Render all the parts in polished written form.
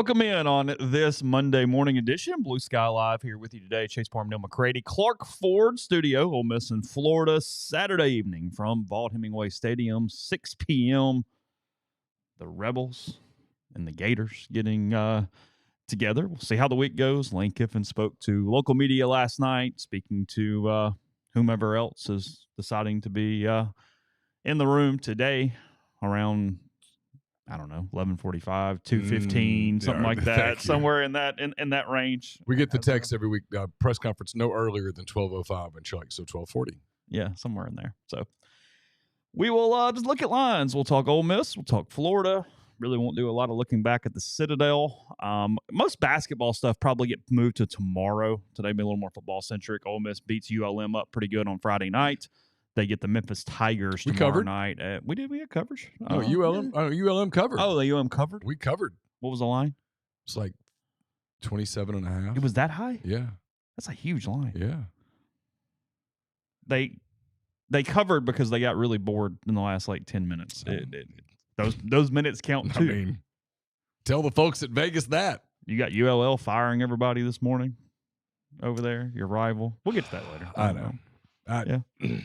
Welcome in on this Monday morning edition. Blue Sky Live here with you today. Chase Parham, Neal, McCready, Clark Ford Studio, Ole Miss in Florida, Saturday evening from Vaught Hemingway Stadium, 6 p.m. The Rebels and the Gators getting together. We'll see how the week goes. Lane Kiffin spoke to local media last night, speaking to whomever else is deciding to be in the room today around, I don't know, 11:45, 2:15, something like that, somewhere in that range. We get the text every week, press conference no earlier than 12:05, and you're like, so 12:40. Yeah, somewhere in there. So we will just look at lines. We'll talk Ole Miss. We'll talk Florida. Really won't do a lot of looking back at the Citadel. Most basketball stuff probably get moved to tomorrow. Today be a little more football-centric. Ole Miss beats ULM up pretty good on Friday night. They get the Memphis Tigers tomorrow night. We had coverage. ULM covered. Oh, the ULM covered? We covered. What was the line? It's like 27.5. It was that high? Yeah. That's a huge line. Yeah. They covered because they got really bored in the last 10 minutes. Those minutes count too. I mean, tell the folks at Vegas that. You got ULL firing everybody this morning over there, your rival. We'll get to that later. I know. Yeah.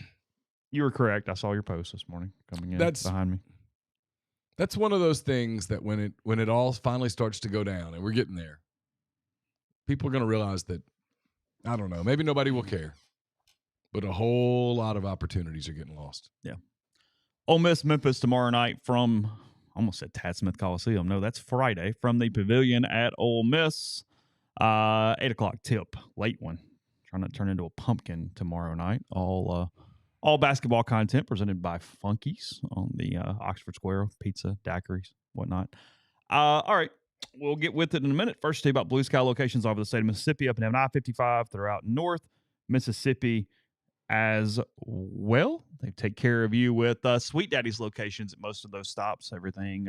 You were correct. I saw your post this morning coming in behind me. That's one of those things that when it all finally starts to go down, and we're getting there, people are going to realize that, I don't know, maybe nobody will care, but a whole lot of opportunities are getting lost. Yeah. Ole Miss, Memphis tomorrow night from, I almost said Tad Smith Coliseum. No, that's Friday, from the Pavilion at Ole Miss. 8 o'clock tip, late one. Trying to turn into a pumpkin tomorrow night. All basketball content presented by Funkies on the Oxford Square, pizza, daiquiris, whatnot. All right, we'll get with it in a minute. First, tell you about Blue Sky locations all over the state of Mississippi, up and down I-55 throughout North Mississippi as well. They take care of you with Sweet Daddy's locations at most of those stops. Everything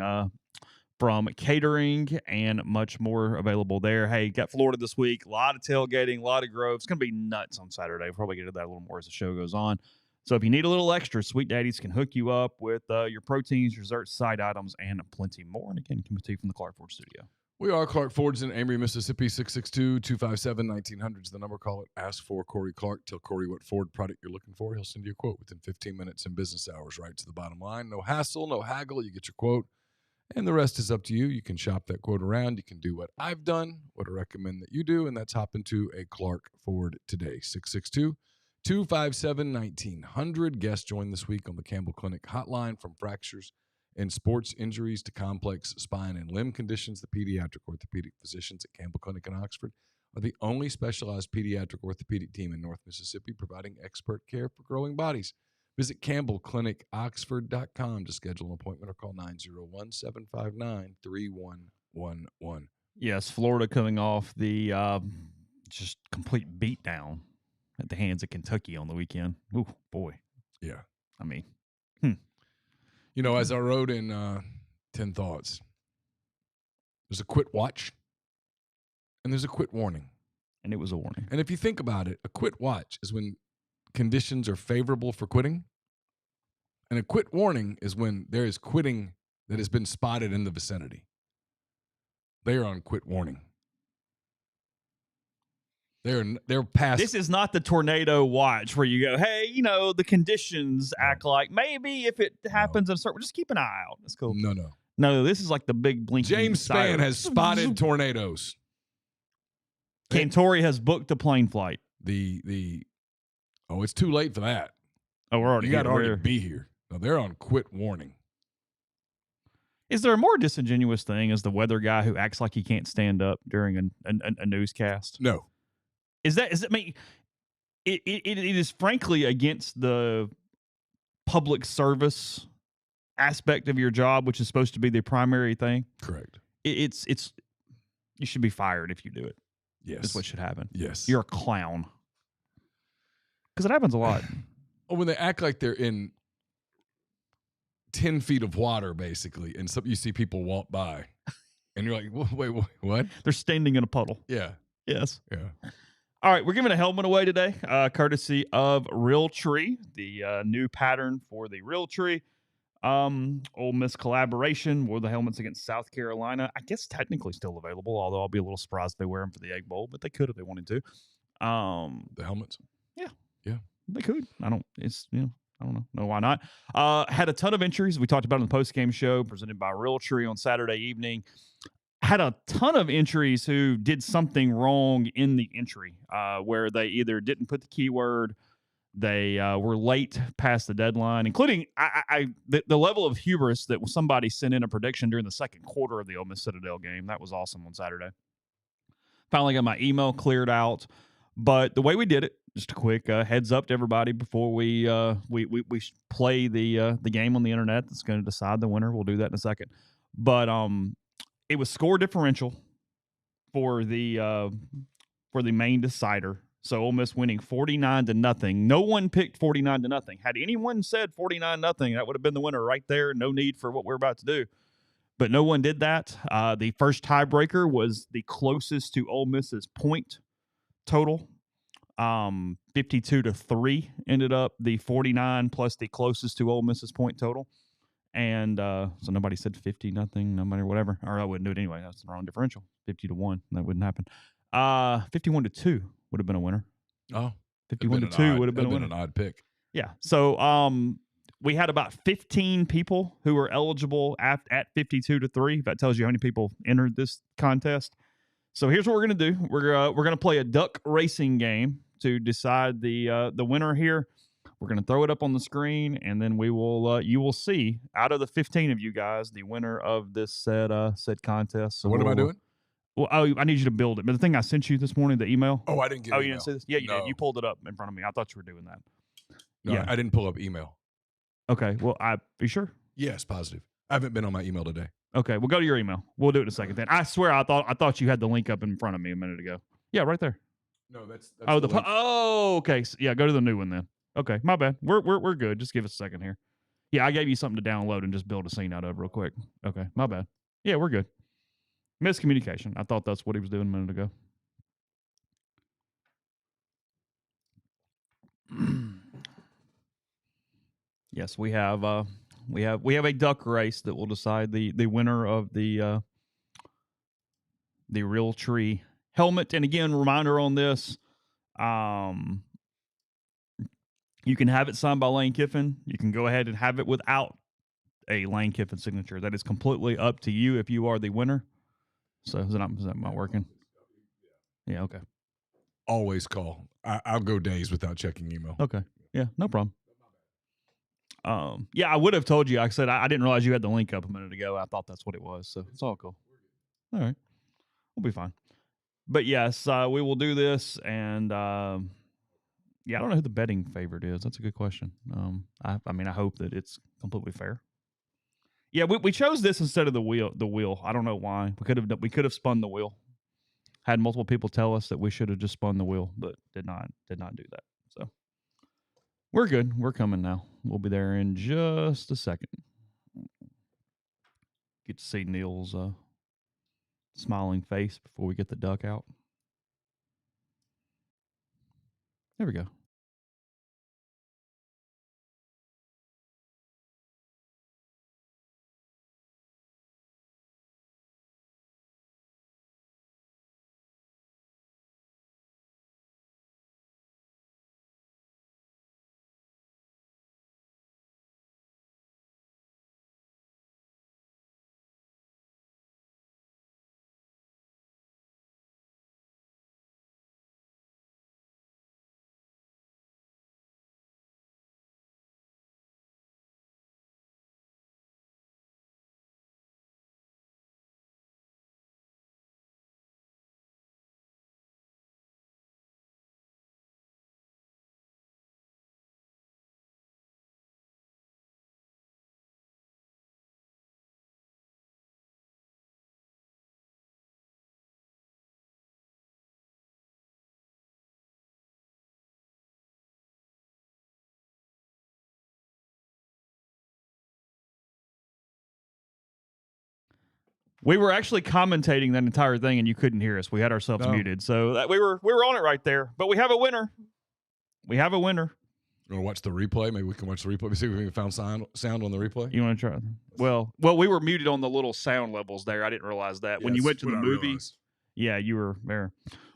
from catering and much more available there. Hey, got Florida this week. A lot of tailgating, a lot of grove. It's going to be nuts on Saturday. We'll probably get to that a little more as the show goes on. So if you need a little extra, Sweet Daddies can hook you up with your proteins, your desserts, side items, and plenty more. And again, coming to you from the Clark Ford Studio. We are Clark Ford's in Amory, Mississippi. 662-257-1900 is the number. Call it. Ask for Corey Clark. Tell Corey what Ford product you're looking for. He'll send you a quote within 15 minutes in business hours, right to the bottom line. No hassle, no haggle. You get your quote, and the rest is up to you. You can shop that quote around. You can do what I've done, what I recommend that you do, and that's hop into a Clark Ford today. 662-257-1900. Guests joined this week on the Campbell Clinic hotline. From fractures and sports injuries to complex spine and limb conditions, the pediatric orthopedic physicians at Campbell Clinic in Oxford are the only specialized pediatric orthopedic team in North Mississippi providing expert care for growing bodies. Visit CampbellClinicOxford.com to schedule an appointment or call 901-759-3111. Yes, Florida coming off the just complete beatdown at the hands of Kentucky on the weekend. Ooh, boy. Yeah. I mean, You know, as I wrote in 10 Thoughts, there's a quit watch and there's a quit warning. And it was a warning. And if you think about it, a quit watch is when conditions are favorable for quitting. And a quit warning is when there is quitting that has been spotted in the vicinity. They are on quit warning. They're past. This is not the tornado watch where you go, hey, the conditions act like maybe if it happens in a certain, just keep an eye out. That's cool. No, this is like the big blinking. James Spann has spotted tornadoes. Cantori has booked a plane flight. It's too late for that. Oh, we're already. You got to already be here. No, they're on quit warning. Is there a more disingenuous thing as the weather guy who acts like he can't stand up during a newscast? No. It is frankly against the public service aspect of your job, which is supposed to be the primary thing. Correct. It's you should be fired if you do it. Yes. That's what should happen. Yes. You're a clown. Because it happens a lot. When they act like they're in 10 feet of water, basically, and you see people walk by, and you're like, wait, what? They're standing in a puddle. Yeah. Yes. Yeah. All right, we're giving a helmet away today, courtesy of Realtree, the new pattern for the Realtree. Ole Miss collaboration wore the helmets against South Carolina. I guess technically still available, although I'll be a little surprised if they wear them for the Egg Bowl, but they could if they wanted to. The helmets? Yeah. Yeah. They could. I don't know. No, why not? Had a ton of entries. We talked about it in the post-game show presented by Realtree on Saturday evening. Had a ton of entries who did something wrong in the entry, where they either didn't put the keyword, they were late past the deadline, including the level of hubris that somebody sent in a prediction during the second quarter of the Ole Miss Citadel game. That was awesome on Saturday. Finally got my email cleared out. But the way we did it, just a quick heads up to everybody before we play the game on the internet that's going to decide the winner. We'll do that in a second. But it was score differential for the main decider. So Ole Miss winning 49-0. No one picked 49-0. Had anyone said 49-0, that would have been the winner right there. No need for what we're about to do. But no one did that. The first tiebreaker was the closest to Ole Miss's point total. 52-3 ended up the 49 plus the closest to Ole Miss's point total. And so nobody said 50-0, nobody whatever. Or I wouldn't do it anyway. That's the wrong differential. 50-1. That wouldn't happen. 51-2 would have been a winner. Oh, 51-2 would have been a winner. An odd pick. Yeah. So we had about 15 people who were eligible at 52-3. That tells you how many people entered this contest. So here's what we're going to do. We're going to play a duck racing game to decide the winner here. We're going to throw it up on the screen, and then we will you will see out of the 15 of you guys the winner of this said contest. So what am I doing? Well, I need you to build it. But the thing I sent you this morning, the email. Oh, I didn't get. Oh, you didn't see this? Yeah, you did. You pulled it up in front of me. I thought you were doing that. No, yeah, I didn't pull up email. Okay. Well, are you sure? Yes, positive. I haven't been on my email today. Okay, we'll go to your email. We'll do it in a second. Then I swear I thought you had the link up in front of me a minute ago. Yeah, right there. No, that's okay. So, yeah, go to the new one then. Okay, my bad. We're good. Just give us a second here. Yeah, I gave you something to download and just build a scene out of real quick. Okay, my bad. Yeah, we're good. Miscommunication. I thought that's what he was doing a minute ago. Yes, we have a duck race that will decide the winner of the Realtree helmet. And again, reminder on this, you can have it signed by Lane Kiffin. You can go ahead and have it without a Lane Kiffin signature. That is completely up to you if you are the winner. So is that not working? Yeah, okay. Always call. I'll go days without checking email. Okay. Yeah, no problem. Yeah, I would have told you. Like I said, I didn't realize you had the link up a minute ago. I thought that's what it was. So it's all cool. All right. We'll be fine. But yes, we will do this. And yeah, I don't know who the betting favorite is. That's a good question. I mean, I hope that it's completely fair. Yeah, we chose this instead of the wheel. I don't know why. We could have spun the wheel. Had multiple people tell us that we should have just spun the wheel, but did not do that. So we're good. We're coming now. We'll be there in just a second. Get to see Neal's smiling face before we get the duck out. There we go. We were actually commentating that entire thing, and you couldn't hear us. We had ourselves muted, so we were on it right there. But we have a winner. You want to watch the replay? Maybe we can watch the replay. See if we can found sound on the replay. You want to try? Well, we were muted on the little sound levels there. I didn't realize that. When you went to the movie, yeah, you were there.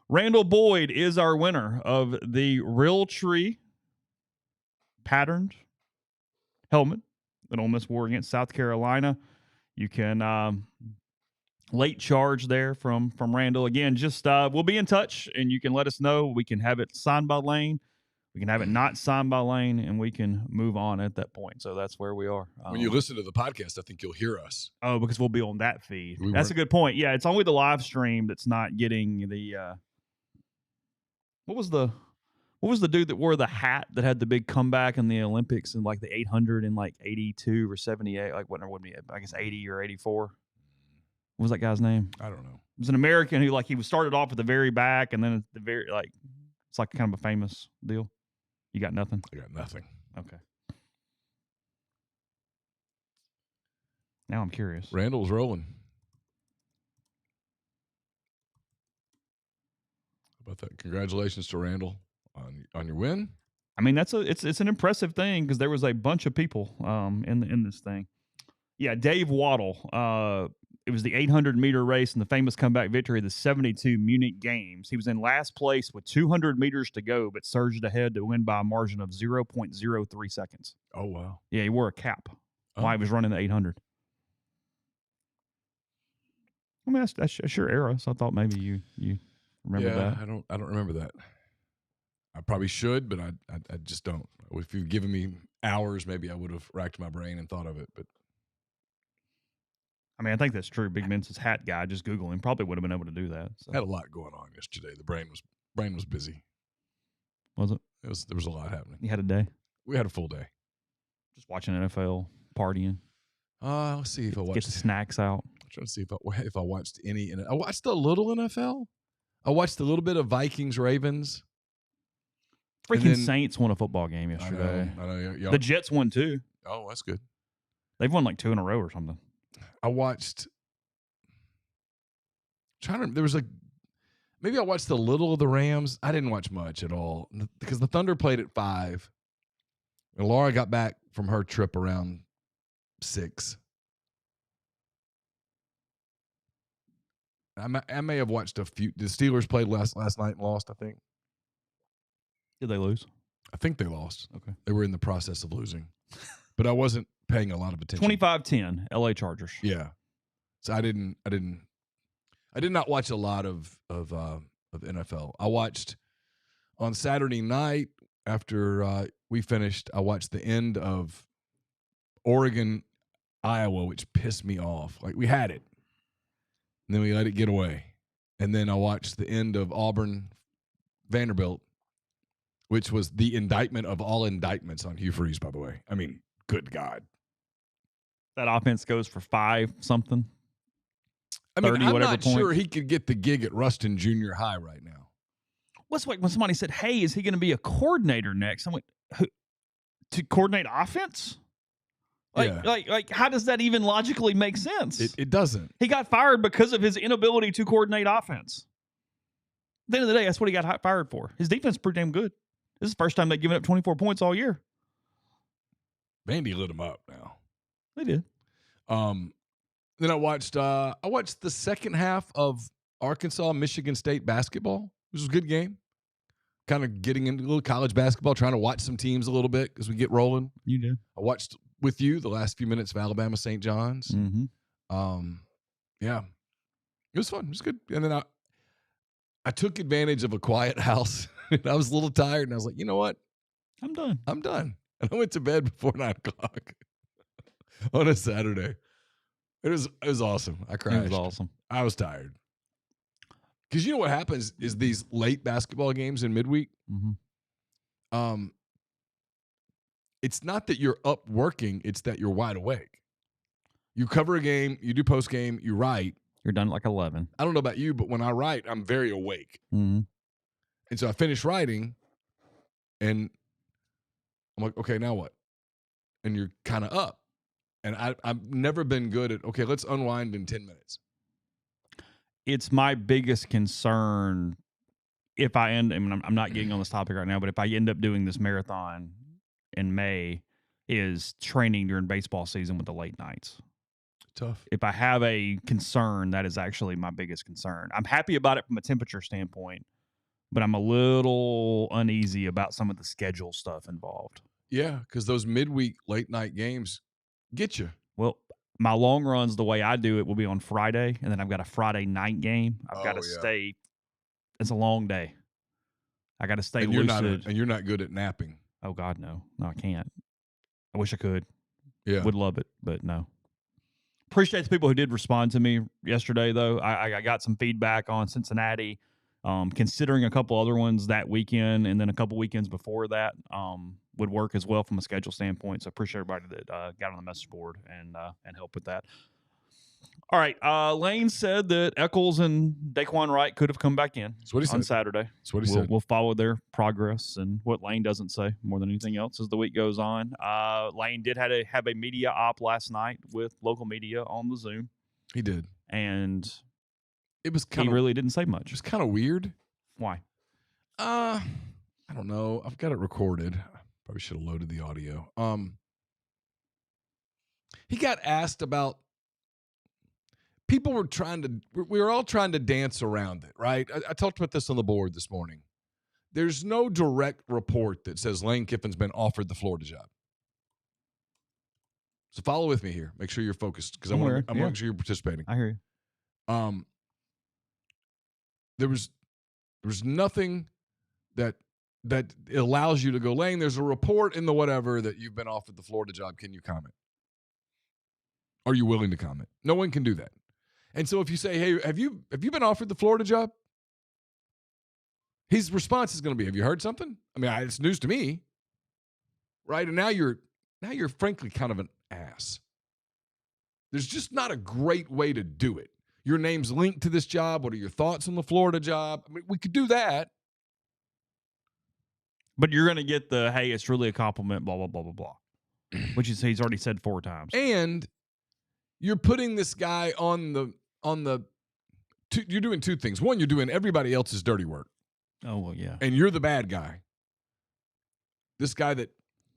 Randall Boyd is our winner of the Realtree patterned helmet that Ole Miss wore against South Carolina. You can late charge there from Randall. Again, just we'll be in touch, and you can let us know. We can have it signed by Lane. We can have it not signed by Lane, and we can move on at that point. So that's where we are. When you listen to the podcast, I think you'll hear us. Oh, because we'll be on that feed. That's a good point. Yeah, it's only the live stream that's not getting the what was the dude that wore the hat that had the big comeback in the Olympics in like the 800 in like 82 or 78, like whatever would be, I guess 80 or 84. What was that guy's name? I don't know. It was an American who he was started off at the very back, and then at the very it's like kind of a famous deal. You got nothing? I got nothing. Okay. Now I'm curious. Randall's rolling. How about that? Congratulations to Randall on your win. I mean, it's an impressive thing because there was a bunch of people in this thing. Yeah, Dave Waddle. It was the 800-meter race and the famous comeback victory of the 72 Munich Games. He was in last place with 200 meters to go, but surged ahead to win by a margin of 0.03 seconds. Oh, wow. Yeah, he wore a cap while he was running the 800. I mean, that's your era, so I thought maybe you remember that. I don't remember that. I probably should, but I just don't. If you've given me hours, maybe I would have racked my brain and thought of it, but I mean, I think that's true. Big Men's hat guy, just Google him, probably would have been able to do that. So. Had a lot going on yesterday. The brain was busy. Was it? There was a lot happening. You had a day? We had a full day. Just watching NFL, partying. Let's see if I watched. Get the snacks out. I'm trying to see if I watched any. I watched a little NFL. I watched a little bit of Vikings Ravens. Freaking Saints won a football game yesterday. I know. The Jets won too. Oh, that's good. They've won like 2 in a row or something. I watched. Maybe I watched a little of the Rams. I didn't watch much at all because the Thunder played at 5, and Laura got back from her trip around 6. I may have watched a few. The Steelers played last night and lost, I think. Did they lose? I think they lost. Okay. They were in the process of losing. But I wasn't paying a lot of attention. 25-10, LA Chargers. Yeah. So I did not watch a lot of NFL. I watched on Saturday night after we finished, I watched the end of Oregon, Iowa, which pissed me off. Like, we had it. And then we let it get away. And then I watched the end of Auburn, Vanderbilt, which was the indictment of all indictments on Hugh Freeze, by the way. I mean, good God. That offense goes for 5 something. I mean, 30, I'm whatever not points. sure he could get the gig at Ruston Junior High right now. What's like when somebody said, "Hey, is he going to be a coordinator next?" I went, to coordinate offense? Like, how does that even logically make sense? It doesn't. He got fired because of his inability to coordinate offense. At the end of the day, that's what he got fired for. His defense is pretty damn good. This is the first time they've given up 24 points all year. Vandy lit him up now. They did. Then I watched the second half of Arkansas Michigan State basketball. It was a good game. Kind of getting into a little college basketball, trying to watch some teams a little bit as we get rolling. You did. I watched with you the last few minutes of Alabama St. John's. Mm-hmm. Yeah, it was fun. It was good. And then I took advantage of a quiet house. I was a little tired, and I was like, you know what? I'm done. And I went to bed before 9 o'clock on a Saturday. It was awesome. I crashed. It was awesome. I was tired. Because you know what happens is these late basketball games in midweek, it's not that you're up working, it's that you're wide awake. You cover a game, you do post game, you write. You're done at like 11. I don't know about you, but when I write, I'm very awake. Mm-hmm. And so I finish writing, and I'm like, okay, now what? And you're kind of up. And I've never been good at, okay, let's unwind in 10 minutes. It's my biggest concern if I I'm not getting on this topic right now, but if I end up doing this marathon in May is training during baseball season with the late nights. Tough. If I have a concern, that is actually my biggest concern. I'm happy about it from a temperature standpoint, but I'm a little uneasy about some of the schedule stuff involved. Yeah, because those midweek late night games get you. Well, my long runs, the way I do it, will be on Friday, and then I've got a Friday night game. I've got to stay. It's a long day. I got to stay lucid. And you're not good at napping. Oh God, no, I can't. I wish I could. Yeah, would love it, but no. Appreciate the people who did respond to me yesterday, though. I got some feedback on Cincinnati, considering a couple other ones that weekend, and then a couple weekends before that would work as well from a schedule standpoint. So appreciate everybody that got on the message board and helped with that. All right, Lane said that Eccles and Daquan Wright could have come back in on Saturday. That's what he said. We'll follow their progress and what Lane doesn't say more than anything else as the week goes on. Lane did have a media op last night with local media on the Zoom. He did. And it was he really didn't say much. It was kind of weird. Why? I don't know. I've got it recorded. Probably should have loaded the audio. He got asked about people we were all trying to dance around it, right? I talked about this on the board this morning. There's no direct report that says Lane Kiffin's been offered the Florida job. So follow with me here. Make sure you're focused because I want to make sure you're participating. I hear you. There was nothing that allows you to go, Lane, there's a report in the whatever that you've been offered the Florida job. Can you comment? Are you willing to comment? No one can do that. And so if you say, hey, have you been offered the Florida job? His response is going to be, have you heard something? I mean, it's news to me. Right? And now you're frankly kind of an ass. There's just not a great way to do it. Your name's linked to this job. What are your thoughts on the Florida job? I mean, we could do that. But you're going to get the, hey, it's really a compliment, blah, blah, blah, blah, blah, which is he's already said 4 times. And you're putting this guy you're doing 2 things. One, you're doing everybody else's dirty work. Oh, well, yeah. And you're the bad guy. This guy that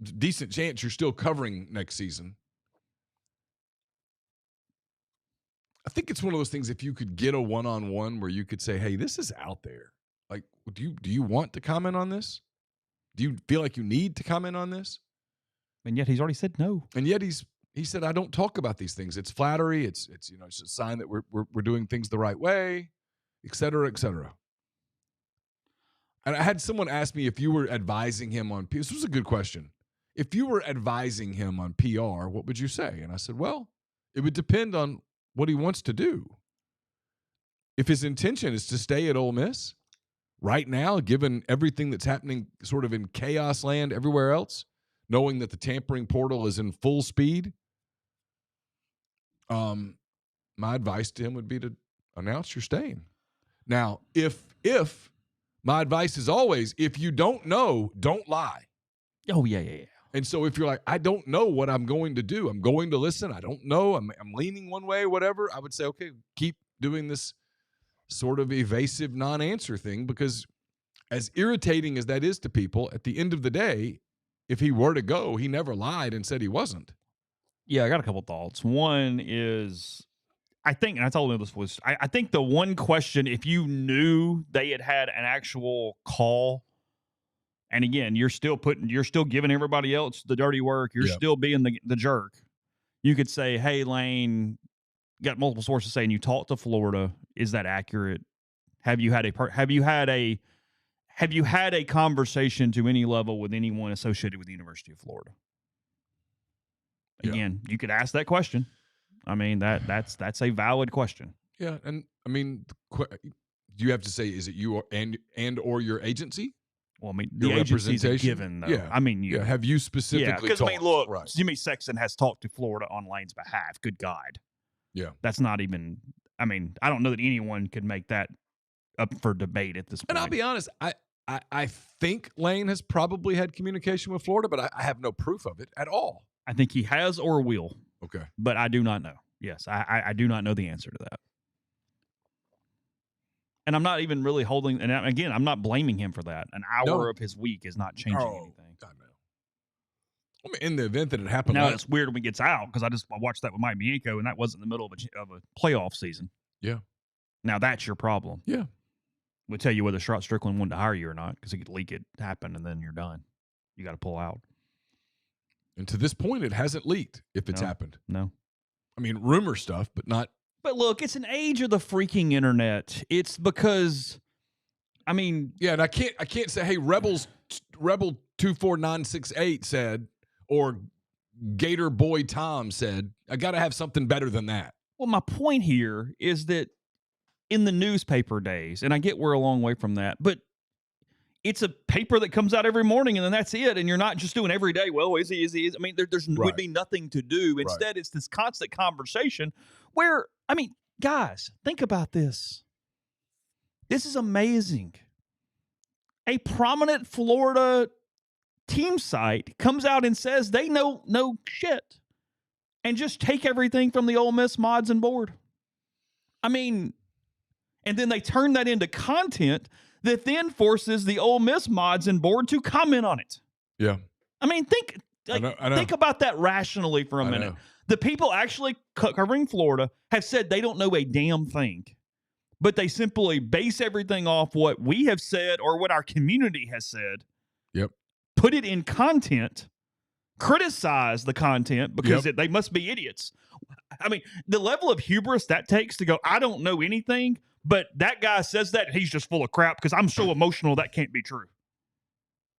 decent chance you're still covering next season. I think it's one of those things, if you could get a one-on-one where you could say, hey, this is out there. Like, do you want to comment on this? Do you feel like you need to comment on this? And yet he's already said no. And yet he said, I don't talk about these things. It's flattery. It's a sign that we're doing things the right way, et cetera, et cetera. And I had someone ask me if you were advising him on this was a good question. If you were advising him on PR, what would you say? And I said, well, it would depend on what he wants to do. If his intention is to stay at Ole Miss right now, given everything that's happening sort of in chaos land everywhere else, knowing that the tampering portal is in full speed, my advice to him would be to announce you're staying. Now, if my advice is always, if you don't know, don't lie. Oh, yeah. And so if you're like, I don't know what I'm going to do, I'm going to listen, I don't know, I'm leaning one way, whatever, I would say, okay, keep doing this sort of evasive non-answer thing, because as irritating as that is to people, at the end of the day, if he were to go, he never lied and said he wasn't. Yeah, I got a couple thoughts. One is, I think, and I told him this was, I think the one question, if you knew they had an actual call, and again, you're still giving everybody else the dirty work, you're still being the jerk, you could say, hey, Lane, got multiple sources saying you talked to Florida. Is that accurate? Have you had a conversation to any level with anyone associated with the University of Florida? Again, you could ask that question. I mean, that's a valid question. Yeah, and I mean, do you have to say, is it you or your agency? Well, I mean, the agency's a given, though. Yeah. I mean, have you specifically because, I mean, look, right. Jimmy Sexton has talked to Florida on Lane's behalf. Good God. Yeah. That's not even, I mean, I don't know that anyone could make that up for debate at this point. And I'll be honest, I think Lane has probably had communication with Florida, but I have no proof of it at all. I think he has or will. Okay. But I do not know. Yes, I do not know the answer to that. And I'm not even really holding, and again, I'm not blaming him for that. An hour of his week is not changing anything. God, no. I mean, in the event that it happened. Now, it's weird when it gets out because I watched that with Mike Bianco, and that wasn't in the middle of a playoff season. Yeah. Now, that's your problem. Yeah. We'll tell you whether Strickland wanted to hire you or not because he could leak it, happen, and then you're done. You got to pull out. And to this point, it hasn't leaked if it's happened. No. I mean, rumor stuff, but not. But look, it's an age of the freaking internet. It's because, I mean. Yeah, and I can't say, hey, Rebel 24968 said, or Gator Boy Tom said. I got to have something better than that. Well, my point here is that in the newspaper days, and I get we're a long way from that, but it's a paper that comes out every morning, and then that's it. And you're not just doing every day. Well, is he? I mean, there's would be nothing to do. Instead, it's this constant conversation where, I mean, guys, think about this. This is amazing. A prominent Florida team site comes out and says they know no shit and just take everything from the Ole Miss mods and board. I mean, and then they turn that into content that then forces the Ole Miss mods and board to comment on it. Yeah. I mean, think about that rationally for a minute. Know. The people actually covering Florida have said they don't know a damn thing, but they simply base everything off what we have said or what our community has said. Yep. Put it in content, criticize the content because they must be idiots. I mean, the level of hubris that takes to go, I don't know anything, but that guy says that, he's just full of crap because I'm so emotional that can't be true.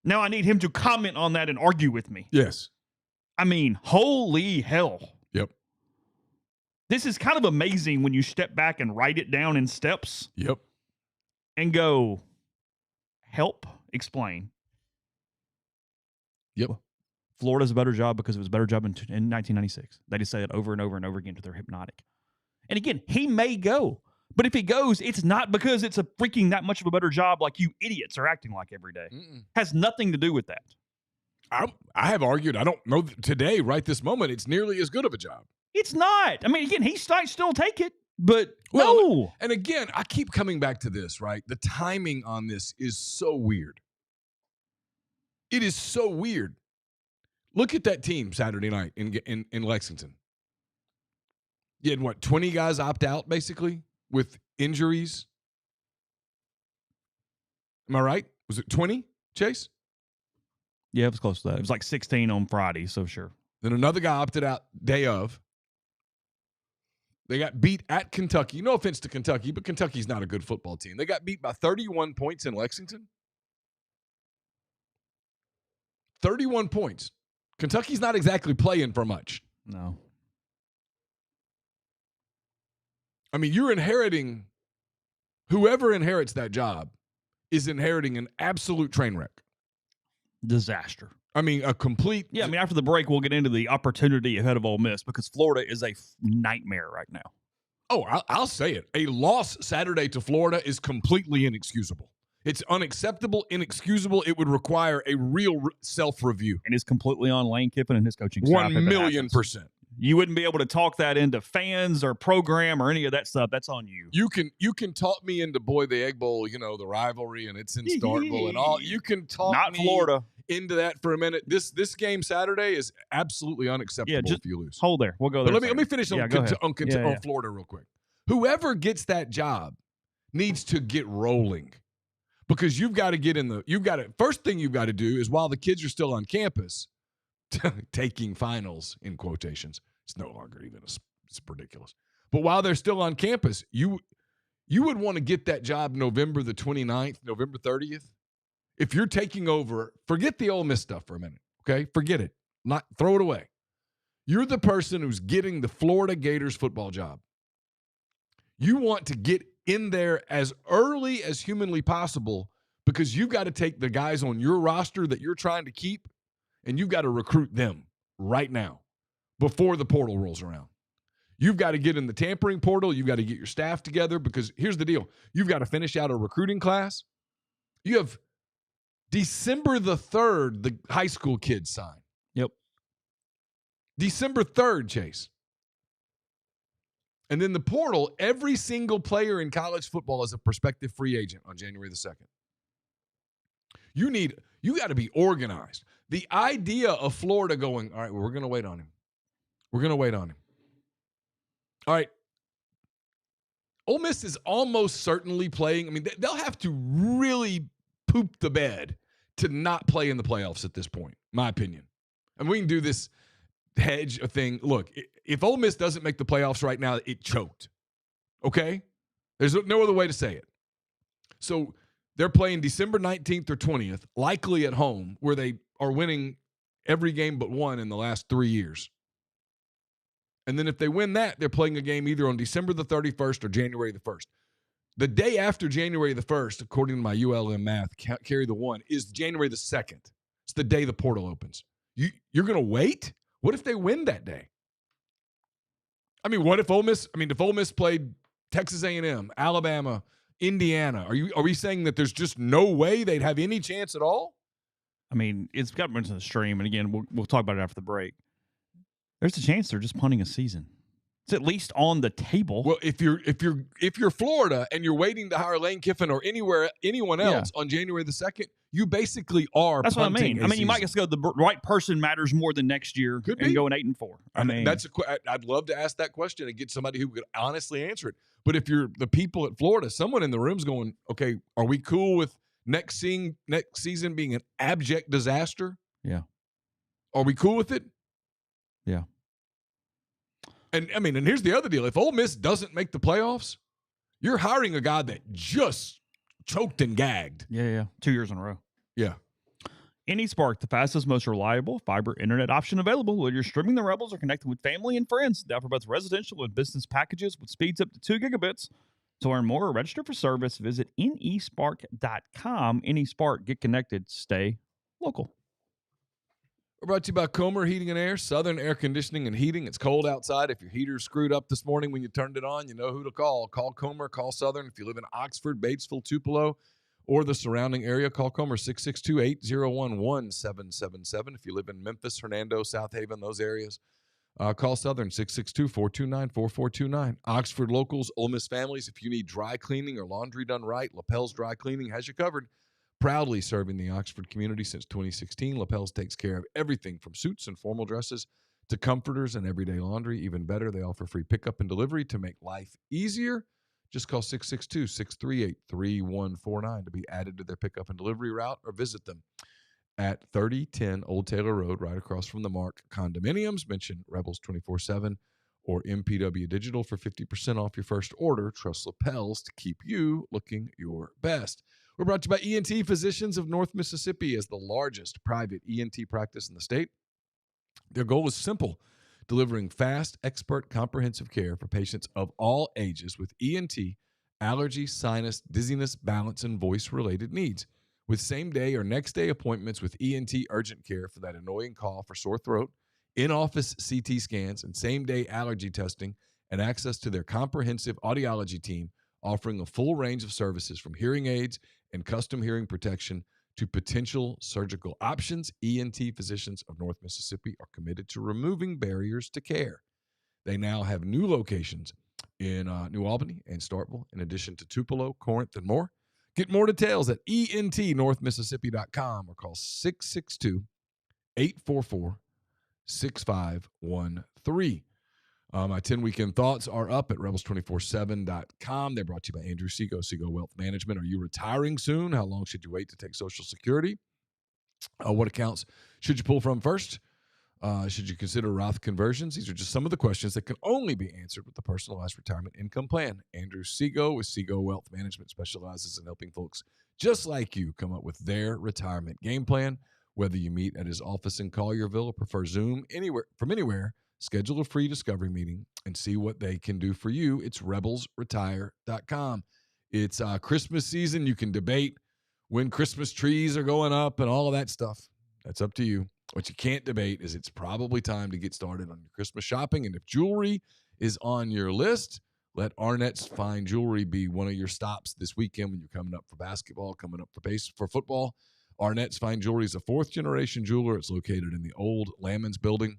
Now I need him to comment on that and argue with me. Yes. I mean, holy hell. Yep. This is kind of amazing when you step back and write it down in steps. Yep. And go, help explain. Yep. Florida's a better job because it was a better job in 1996. They just say it over and over and over again to their hypnotic. And again, he may go. But if he goes, it's not because it's a freaking that much of a better job like you idiots are acting like every day. Has nothing to do with that. I have argued, I don't know today, right this moment, it's nearly as good of a job. It's not. I mean, again, he might still take it, but no. And again, I keep coming back to this, right? The timing on this is so weird. It is so weird. Look at that team Saturday night in Lexington. You had, 20 guys opt out, basically? With injuries. Am I right? Was it 20, Chase? Yeah, it was close to that. It was like 16 on Friday, so sure. Then another guy opted out day of. They got beat at Kentucky. No offense to Kentucky, but Kentucky's not a good football team. They got beat by 31 points in Lexington. 31 points. Kentucky's not exactly playing for much. No. I mean, you're inheriting, whoever inherits that job is inheriting an absolute train wreck. Disaster. I mean, a complete. Yeah, I mean, after the break, we'll get into the opportunity ahead of Ole Miss because Florida is a nightmare right now. Oh, I'll say it. A loss Saturday to Florida is completely inexcusable. It's unacceptable, inexcusable. It would require a real self-review. And it's completely on Lane Kiffin and his coaching staff. 1,000,000%. You wouldn't be able to talk that into fans or program or any of that stuff. That's on you. You can talk me into Boy the Egg Bowl, the rivalry, and it's in Starkville and all. You can talk me Florida into that for a minute. This game Saturday is absolutely unacceptable if you lose. Hold there. We'll go there. But let me finish on Florida real quick. Whoever gets that job needs to get rolling. Because you've got to get first thing you've got to do is while the kids are still on campus, taking finals in quotations. It's no longer even it's ridiculous. But while they're still on campus, you would want to get that job November the 29th, November 30th. If you're taking over, forget the Ole Miss stuff for a minute, okay? Forget it. Throw it away. You're the person who's getting the Florida Gators football job. You want to get in there as early as humanly possible because you've got to take the guys on your roster that you're trying to keep and you've got to recruit them right now before the portal rolls around. You've got to get in the tampering portal. You've got to get your staff together because here's the deal. You've got to finish out a recruiting class. You have December the 3rd, the high school kids sign. Yep. December 3rd, Chase. And then the portal, every single player in college football is a prospective free agent on January the 2nd. You got to be organized. The idea of Florida going, all right, well, we're going to wait on him. We're going to wait on him. All right. Ole Miss is almost certainly playing. I mean, they'll have to really poop the bed to not play in the playoffs at this point, my opinion. And we can do this hedge thing. Look, if Ole Miss doesn't make the playoffs right now, it choked. Okay? There's no other way to say it. So they're playing December 19th or 20th, likely at home, where they are winning every game but one in the last 3 years. And then if they win that, they're playing a game either on December the 31st or January the 1st. The day after January the 1st, according to my ULM math, carry the one, is January the 2nd. It's the day the portal opens. You're going to wait? What if they win that day? I mean, what if Ole Miss played Texas A&M, Alabama, Indiana? Are we saying that there's just no way they'd have any chance at all? I mean, it's got mentioned in the stream, and again, we'll talk about it after the break. There's a chance they're just punting a season. It's at least on the table. Well, if you're Florida and you're waiting to hire Lane Kiffin or anyone else on January the 2nd, you basically are. That's what I mean. I mean, you might just go the right person matters more than next year. Could and be. going 8-4. I mean, I'd love to ask that question and get somebody who could honestly answer it. But if you're the people at Florida, someone in the room's going, okay, are we cool with next season being an abject disaster? Yeah. Are we cool with it? Yeah. And I mean, and here's the other deal. If Ole Miss doesn't make the playoffs, you're hiring a guy that just choked and gagged. Yeah. 2 years in a row. Yeah. AnySpark, the fastest, most reliable fiber internet option available. Whether you're streaming the Rebels or connecting with family and friends, they offer both residential and business packages with speeds up to 2 gigabits. To learn more or register for service, visit nespark.com. AnySpark, get connected, stay local. We're brought to you by Comer Heating and Air, Southern Air Conditioning and Heating. It's cold outside. If your heater screwed up this morning when you turned it on, you know who to call. Call Comer, call Southern. If you live in Oxford, Batesville, Tupelo, or the surrounding area, call Comer 662-801-1777. If you live in Memphis, Hernando, South Haven, those areas, call Southern 662-429-4429. Oxford locals, Ole Miss families, if you need dry cleaning or laundry done right, Lapel's Dry Cleaning has you covered. Proudly serving the Oxford community since 2016, Lapel's takes care of everything from suits and formal dresses to comforters and everyday laundry. Even better, they offer free pickup and delivery to make life easier. Just call 662-638-3149 to be added to their pickup and delivery route, or visit them at 3010 Old Taylor Road, right across from the Mark Condominiums. Mention Rebels 24/7 or MPW Digital for 50% off your first order. Trust Lapels to keep you looking your best. We're brought to you by ENT Physicians of North Mississippi as the largest private ENT practice in the state. Their goal is simple: delivering fast, expert, comprehensive care for patients of all ages with ENT, allergy, sinus, dizziness, balance, and voice-related needs. With same-day or next-day appointments with ENT urgent care for that annoying cough or sore throat, in-office CT scans, and same-day allergy testing, and access to their comprehensive audiology team, offering a full range of services from hearing aids and custom hearing protection to potential surgical options. ENT Physicians of North Mississippi are committed to removing barriers to care. They now have new locations in New Albany and Starkville, in addition to Tupelo, Corinth, and more. Get more details at entnorthmississippi.com or call 662-844-6513. My 10 weekend thoughts are up at rebels247.com. They're brought to you by Andrew Seago, Seago Wealth Management. Are you retiring soon? How long should you wait to take Social Security? What accounts should you pull from first? Should you consider Roth conversions? These are just some of the questions that can only be answered with the personalized retirement income plan. Andrew Seago with Seago Wealth Management specializes in helping folks just like you come up with their retirement game plan. Whether you meet at his office in Collierville or prefer Zoom from anywhere, schedule a free discovery meeting and see what they can do for you. It's rebelsretire.com. It's Christmas season. You can debate when Christmas trees are going up and all of that stuff. That's up to you. What you can't debate is it's probably time to get started on your Christmas shopping. And if jewelry is on your list, let Arnett's Fine Jewelry be one of your stops this weekend when you're coming up for basketball, coming up for football. Arnett's Fine Jewelry is a fourth-generation jeweler. It's located in the old Lamons building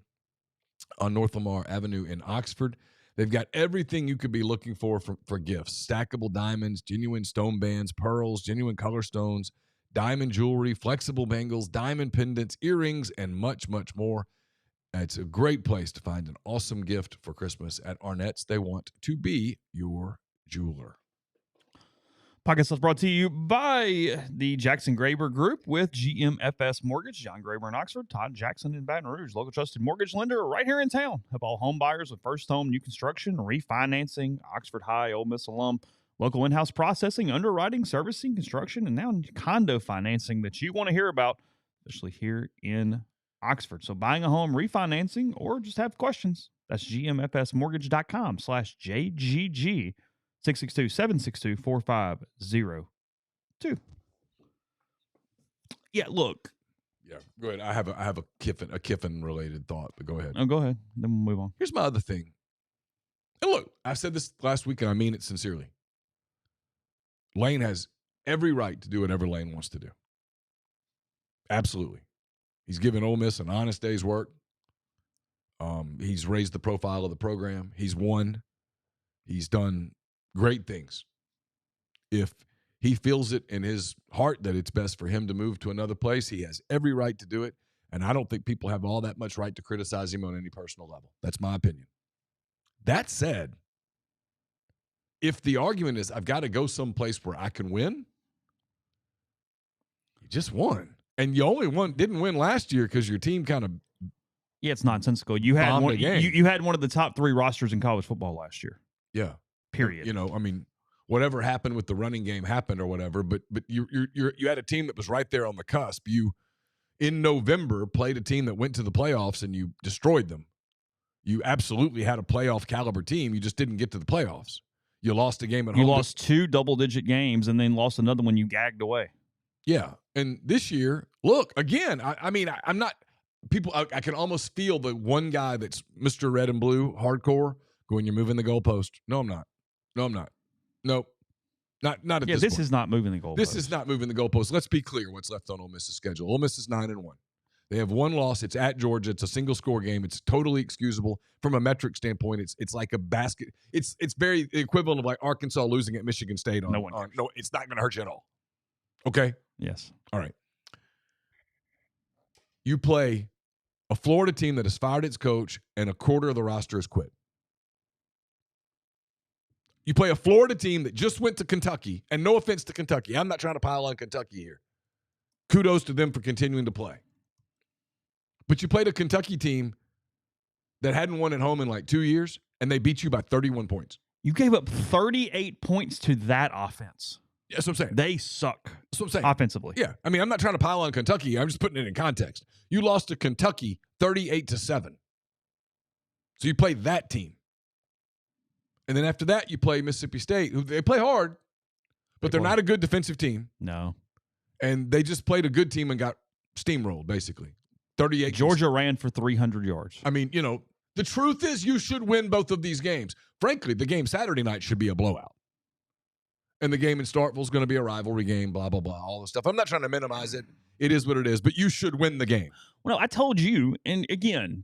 on North Lamar Avenue in Oxford. They've got everything you could be looking for gifts: stackable diamonds, genuine stone bands, pearls, genuine color stones, diamond jewelry, flexible bangles, diamond pendants, earrings, and much, much more. It's a great place to find an awesome gift for Christmas at Arnett's. They want to be your jeweler. Podcast is brought to you by the Jackson Graber Group with GMFS Mortgage. John Graber in Oxford, Todd Jackson in Baton Rouge, local trusted mortgage lender right here in town. Help all home buyers with first home, new construction, refinancing, Oxford High, Ole Miss alum, local in-house processing, underwriting, servicing, construction, and now condo financing that you want to hear about, especially here in Oxford. So buying a home, refinancing, or just have questions, that's gmfsmortgage.com/JGG. 662-762-4502. Yeah, look. Yeah, go ahead. I have a Kiffin related thought, but go ahead. Oh, go ahead. Then we'll move on. Here's my other thing. And look, I said this last week, and I mean it sincerely. Lane has every right to do whatever Lane wants to do. Absolutely. He's given Ole Miss an honest day's work. He's raised the profile of the program. He's won. He's done great things. If he feels it in his heart that it's best for him to move to another place, he has every right to do it. And I don't think people have all that much right to criticize him on any personal level. That's my opinion. That said, if the argument is I've got to go someplace where I can win, you just won. And you didn't win last year because your team kind of it's nonsensical. You had one. You had one of the top 3 rosters in college football last year. Yeah. Period. You know, I mean, whatever happened with the running game happened or whatever, but you had a team that was right there on the cusp. You, in November, played a team that went to the playoffs and you destroyed them. You absolutely had a playoff caliber team. You just didn't get to the playoffs. You lost a game at home. You lost 2 double-digit games and then lost another one you gagged away. Yeah. And this year, look, again, I'm not – people, I can almost feel the one guy that's Mr. Red and Blue hardcore going, you're moving the goalpost. No, I'm not. Nope. Not at this point. This is not moving the goalpost. This is not moving the goalpost. Let's be clear what's left on Ole Miss's schedule. Ole Miss is 9-1. They have one loss. It's at Georgia. It's a single-score game. It's totally excusable from a metric standpoint. It's like a basket. It's very equivalent of like Arkansas losing at Michigan State. No, it's not going to hurt you at all. Okay? Yes. All right. You play a Florida team that has fired its coach and a quarter of the roster has quit. You play a Florida team that just went to Kentucky, and no offense to Kentucky. I'm not trying to pile on Kentucky here. Kudos to them for continuing to play. But you played a Kentucky team that hadn't won at home in like 2 years, and they beat you by 31 points. You gave up 38 points to that offense. Yeah, that's what I'm saying. They suck. That's what I'm saying. Offensively. Yeah. I mean, I'm not trying to pile on Kentucky. I'm just putting it in context. You lost to Kentucky 38-7. So you played that team. And then after that, you play Mississippi State, who they play hard, but they're not a good defensive team. No. And they just played a good team and got steamrolled, basically. 38. Georgia ran for 300 yards. I mean, you know, the truth is you should win both of these games. Frankly, the game Saturday night should be a blowout. And the game in Starkville is going to be a rivalry game, blah, blah, blah, all this stuff. I'm not trying to minimize it. It is what it is, but you should win the game. Well, I told you, and again,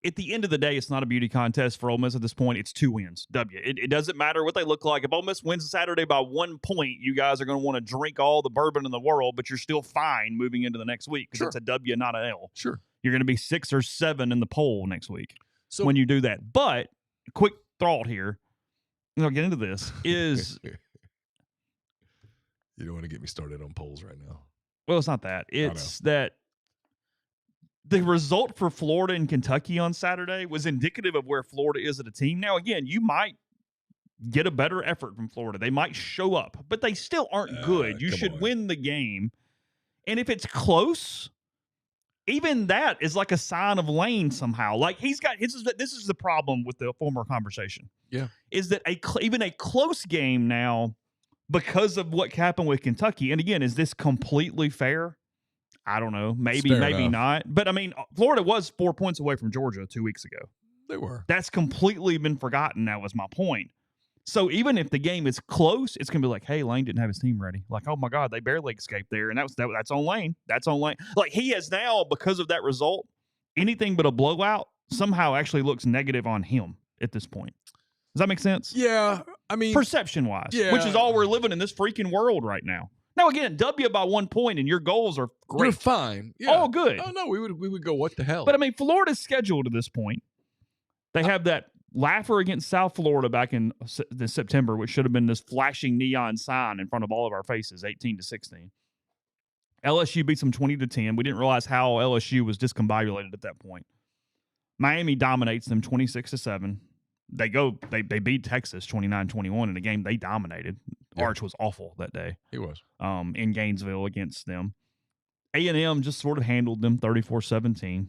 at the end of the day, it's not a beauty contest for Ole Miss at this point. It's 2 wins. It doesn't matter what they look like. If Ole Miss wins Saturday by 1 point, you guys are going to want to drink all the bourbon in the world, but you're still fine moving into the next week because it's a W, not an L. Sure. You're going to be 6 or 7 in the poll next week when you do that. But quick thought here, and I'll get into this, is you don't want to get me started on polls right now. Well, it's not that. It's that the result for Florida and Kentucky on Saturday was indicative of where Florida is as a team. Now, again, you might get a better effort from Florida. They might show up, but they still aren't good. You should win the game. And if it's close, even that is like a sign of Lane somehow. Like this is the problem with the former conversation. Yeah. Is that even a close game now, because of what happened with Kentucky, and again, is this completely fair? I don't know. Maybe not. But, I mean, Florida was 4 points away from Georgia 2 weeks ago. They were. That's completely been forgotten now is my point. So even if the game is close, it's going to be like, hey, Lane didn't have his team ready. Like, oh, my God, they barely escaped there. And that's on Lane. That's on Lane. Like, he has now, because of that result, anything but a blowout somehow actually looks negative on him at this point. Does that make sense? Yeah. I mean, perception-wise, which is all we're living in this freaking world right now. Now, again, W by 1 point and your goals are great. You're fine. Yeah. All good. Oh, no, we would go, what the hell? But, I mean, Florida's schedule to this point, they have that laugher against South Florida back in September, which should have been this flashing neon sign in front of all of our faces, 18-16. LSU beats them 20-10. We didn't realize how LSU was discombobulated at that point. Miami dominates them 26-7. They beat Texas 29-21 in a game they dominated. Yeah. Arch was awful that day. He was. In Gainesville against them. A&M just sort of handled them 34-17.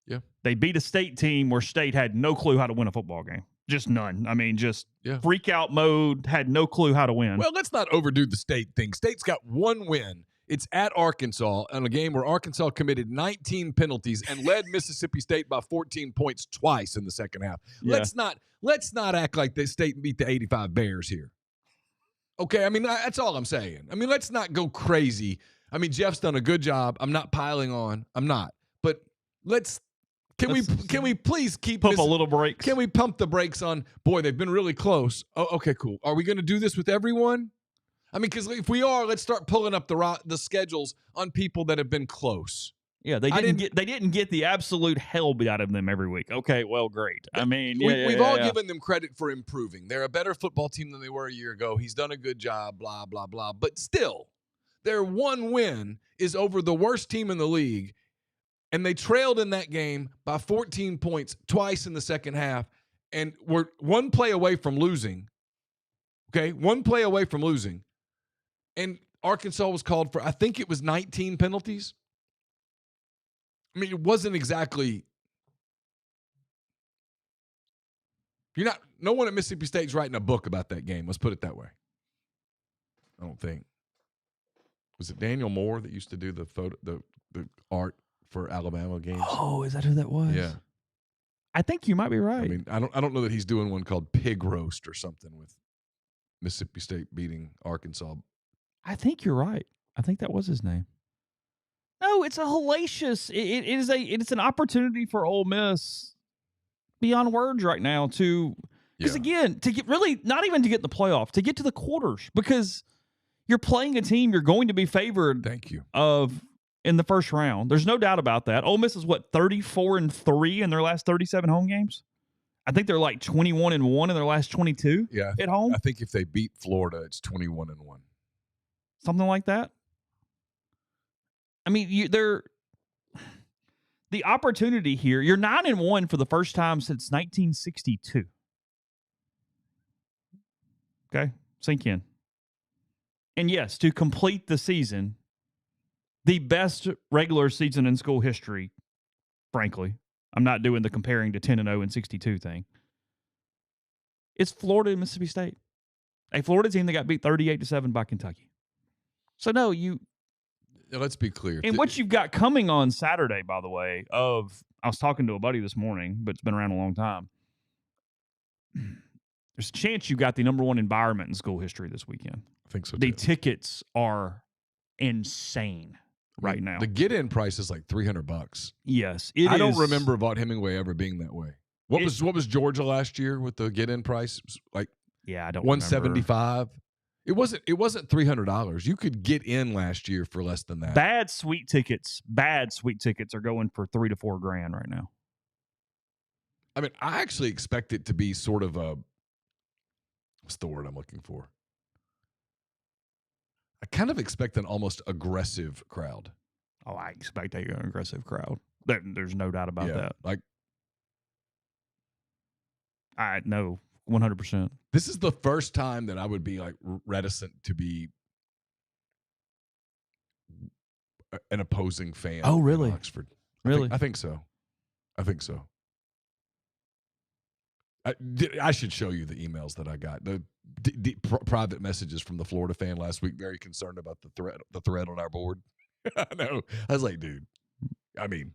Yeah. They beat a State team where State had no clue how to win a football game. Just none. I mean, just freak out mode, had no clue how to win. Well, let's not overdo the State thing. State's got one win. It's at Arkansas in a game where Arkansas committed 19 penalties and led Mississippi State by 14 points twice in the second half. Yeah. Let's not act like the State beat the 85 Bears here. Okay, I mean, that's all I'm saying. I mean, let's not go crazy. I mean, Jeff's done a good job. I'm not piling on. I'm not. But can we please pump a little brakes? Can we pump the brakes on, boy, they've been really close. Oh, okay, cool. Are we going to do this with everyone? I mean, because if we are, let's start pulling up the schedules on people that have been close. Yeah, they didn't get the absolute hell beat out of them every week. Okay, well, great. I mean, we've all given them credit for improving. They're a better football team than they were a year ago. He's done a good job, blah, blah, blah. But still, their one win is over the worst team in the league, and they trailed in that game by 14 points twice in the second half, and were one play away from losing. Okay, one play away from losing. And Arkansas was called for, I think it was 19 penalties. I mean, it wasn't exactly. No one at Mississippi State's writing a book about that game. Let's put it that way. I don't think. Was it Daniel Moore that used to do the art for Alabama games? Oh, is that who that was? Yeah. I think you might be right. I mean, I don't know that he's doing one called Pig Roast or something with Mississippi State beating Arkansas. I think you're right. I think that was his name. No, it's a hellacious. It's an opportunity for Ole Miss beyond words right now because again, to get really not even to get in the playoff, to get to the quarters, because you're playing a team you're going to be favored. Thank you. In the first round. There's no doubt about that. Ole Miss is 34-3 in their last 37 home games. I think they're like 21-1 in their last 22 at home. I think if they beat Florida, it's 21-1. Something like that. I mean, the opportunity here, you're 9-1 for the first time since 1962. Okay? Sink in. And yes, to complete the season, the best regular season in school history, frankly. I'm not doing the comparing to 10-0 and 62 thing. It's Florida and Mississippi State. A Florida team that got beat 38-7 by Kentucky. So, no, let's be clear. And what you've got coming on Saturday, by the way, I was talking to a buddy this morning, but it's been around a long time. There's a chance you got the number one environment in school history this weekend. I think so, too. The tickets are insane right now. The get-in price is like $300. Yes, I don't remember Vaught Hemingway ever being that way. What was Georgia last year with the get-in price? Like I don't $175. It wasn't $300. You could get in last year for less than that. Bad sweet tickets are going for $3,000 to $4,000 right now. I mean, I actually expect it to be sort of what's the word I'm looking for? I kind of expect an almost aggressive crowd. Oh, I expect an aggressive crowd. There's no doubt about that. Like, I know 100%. This is the first time that I would be like reticent to be an opposing fan. Oh, really? In Oxford. Really? I think so. I should show you the emails that I got. The private messages from the Florida fan last week, very concerned about the thread on our board. I know. I was like, dude, I mean.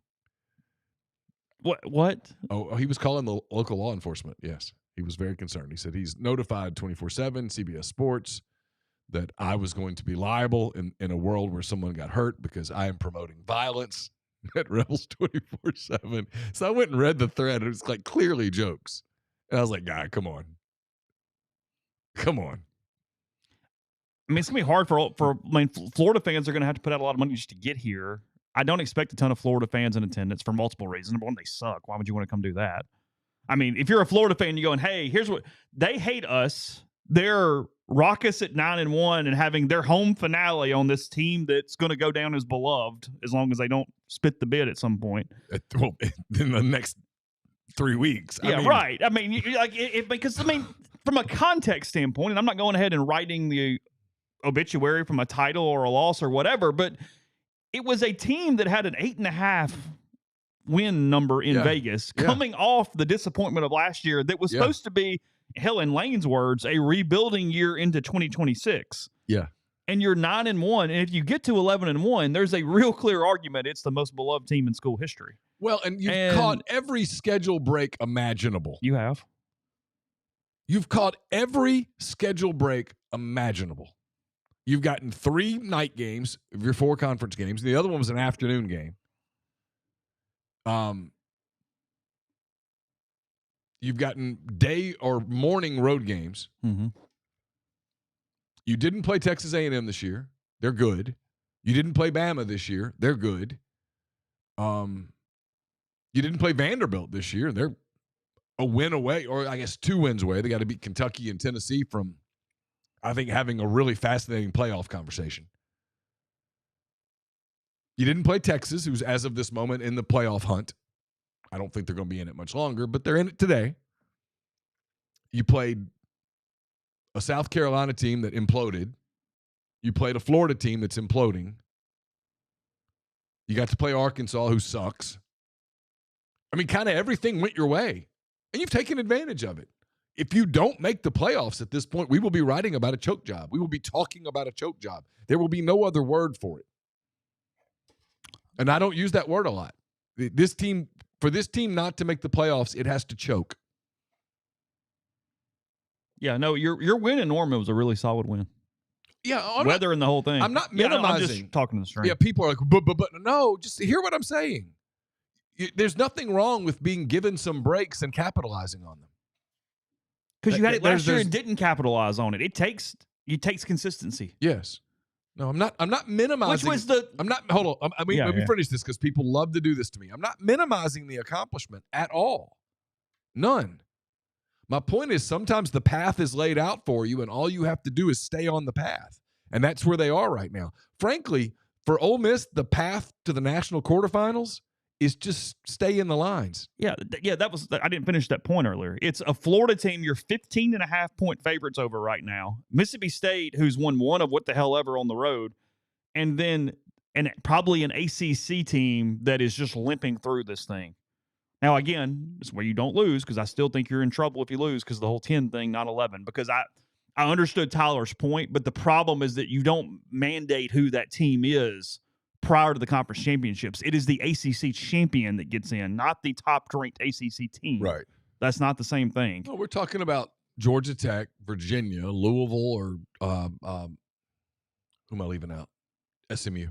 What? Oh, he was calling the local law enforcement. Yes. He was very concerned. He said he's notified 24/7, CBS Sports, that I was going to be liable in a world where someone got hurt because I am promoting violence at Rebels 24/7. So I went and read the thread. It was like clearly jokes. And I was like, God, come on. I mean, it's going to be hard Florida fans are going to have to put out a lot of money just to get here. I don't expect a ton of Florida fans in attendance for multiple reasons. Number one, they suck. Why would you want to come do that? I mean, if you're a Florida fan, you're going, hey, here's what they hate us. They're raucous at 9-1 and having their home finale on this team that's going to go down as beloved as long as they don't spit the bid at some point. Well, in the next 3 weeks. Yeah, right. I mean, because from a context standpoint, and I'm not going ahead and writing the obituary from a title or a loss or whatever, but it was a team that had an 8.5 win number in Vegas coming off the disappointment of last year that was supposed to be, hell, in Lane's words, a rebuilding year into 2026. Yeah. And you're 9-1. And if you get to 11-1, there's a real clear argument it's the most beloved team in school history. Well, and you've caught every schedule break imaginable. You have. You've caught every schedule break imaginable. You've gotten 3 night games of your 4 conference games. The other one was an afternoon game. You've gotten day or morning road games. Mm-hmm. You didn't play Texas A&M this year. They're good. You didn't play Bama this year. They're good. You didn't play Vanderbilt this year. They're a win away, or I guess 2 wins away. They got to beat Kentucky and Tennessee from, I think, having a really fascinating playoff conversation. You didn't play Texas, who's as of this moment in the playoff hunt. I don't think they're going to be in it much longer, but they're in it today. You played a South Carolina team that imploded. You played a Florida team that's imploding. You got to play Arkansas, who sucks. I mean, kind of everything went your way, and you've taken advantage of it. If you don't make the playoffs at this point, we will be writing about a choke job. We will be talking about a choke job. There will be no other word for it. And I don't use that word a lot. For this team not to make the playoffs, it has to choke. Yeah, no, your win in Norman was a really solid win. Yeah, weather and the whole thing. I'm not minimizing. I'm just talking to the stream. Yeah, people are like, but no, just hear what I'm saying. There's nothing wrong with being given some breaks and capitalizing on them. Because you had it last year and didn't capitalize on it. It takes consistency. Yes. No, I'm not minimizing. Which was I'm not. Hold on. Let me finish this because people love to do this to me. I'm not minimizing the accomplishment at all. None. My point is sometimes the path is laid out for you, and all you have to do is stay on the path, and that's where they are right now. Frankly, for Ole Miss, the path to the national quarterfinals is just stay in the lines. Yeah. That was. I didn't finish that point earlier. It's a Florida team you're 15.5-point favorites over right now. Mississippi State, who's won one of what the hell ever on the road, and then probably an ACC team that is just limping through this thing. Now, again, it's where you don't lose because I still think you're in trouble if you lose because the whole 10 thing, not 11. Because I understood Tyler's point, but the problem is that you don't mandate who that team is prior to the conference championships. It is the ACC champion that gets in, not the top-ranked ACC team. Right. That's not the same thing. No, we're talking about Georgia Tech, Virginia, Louisville, or who am I leaving out? SMU.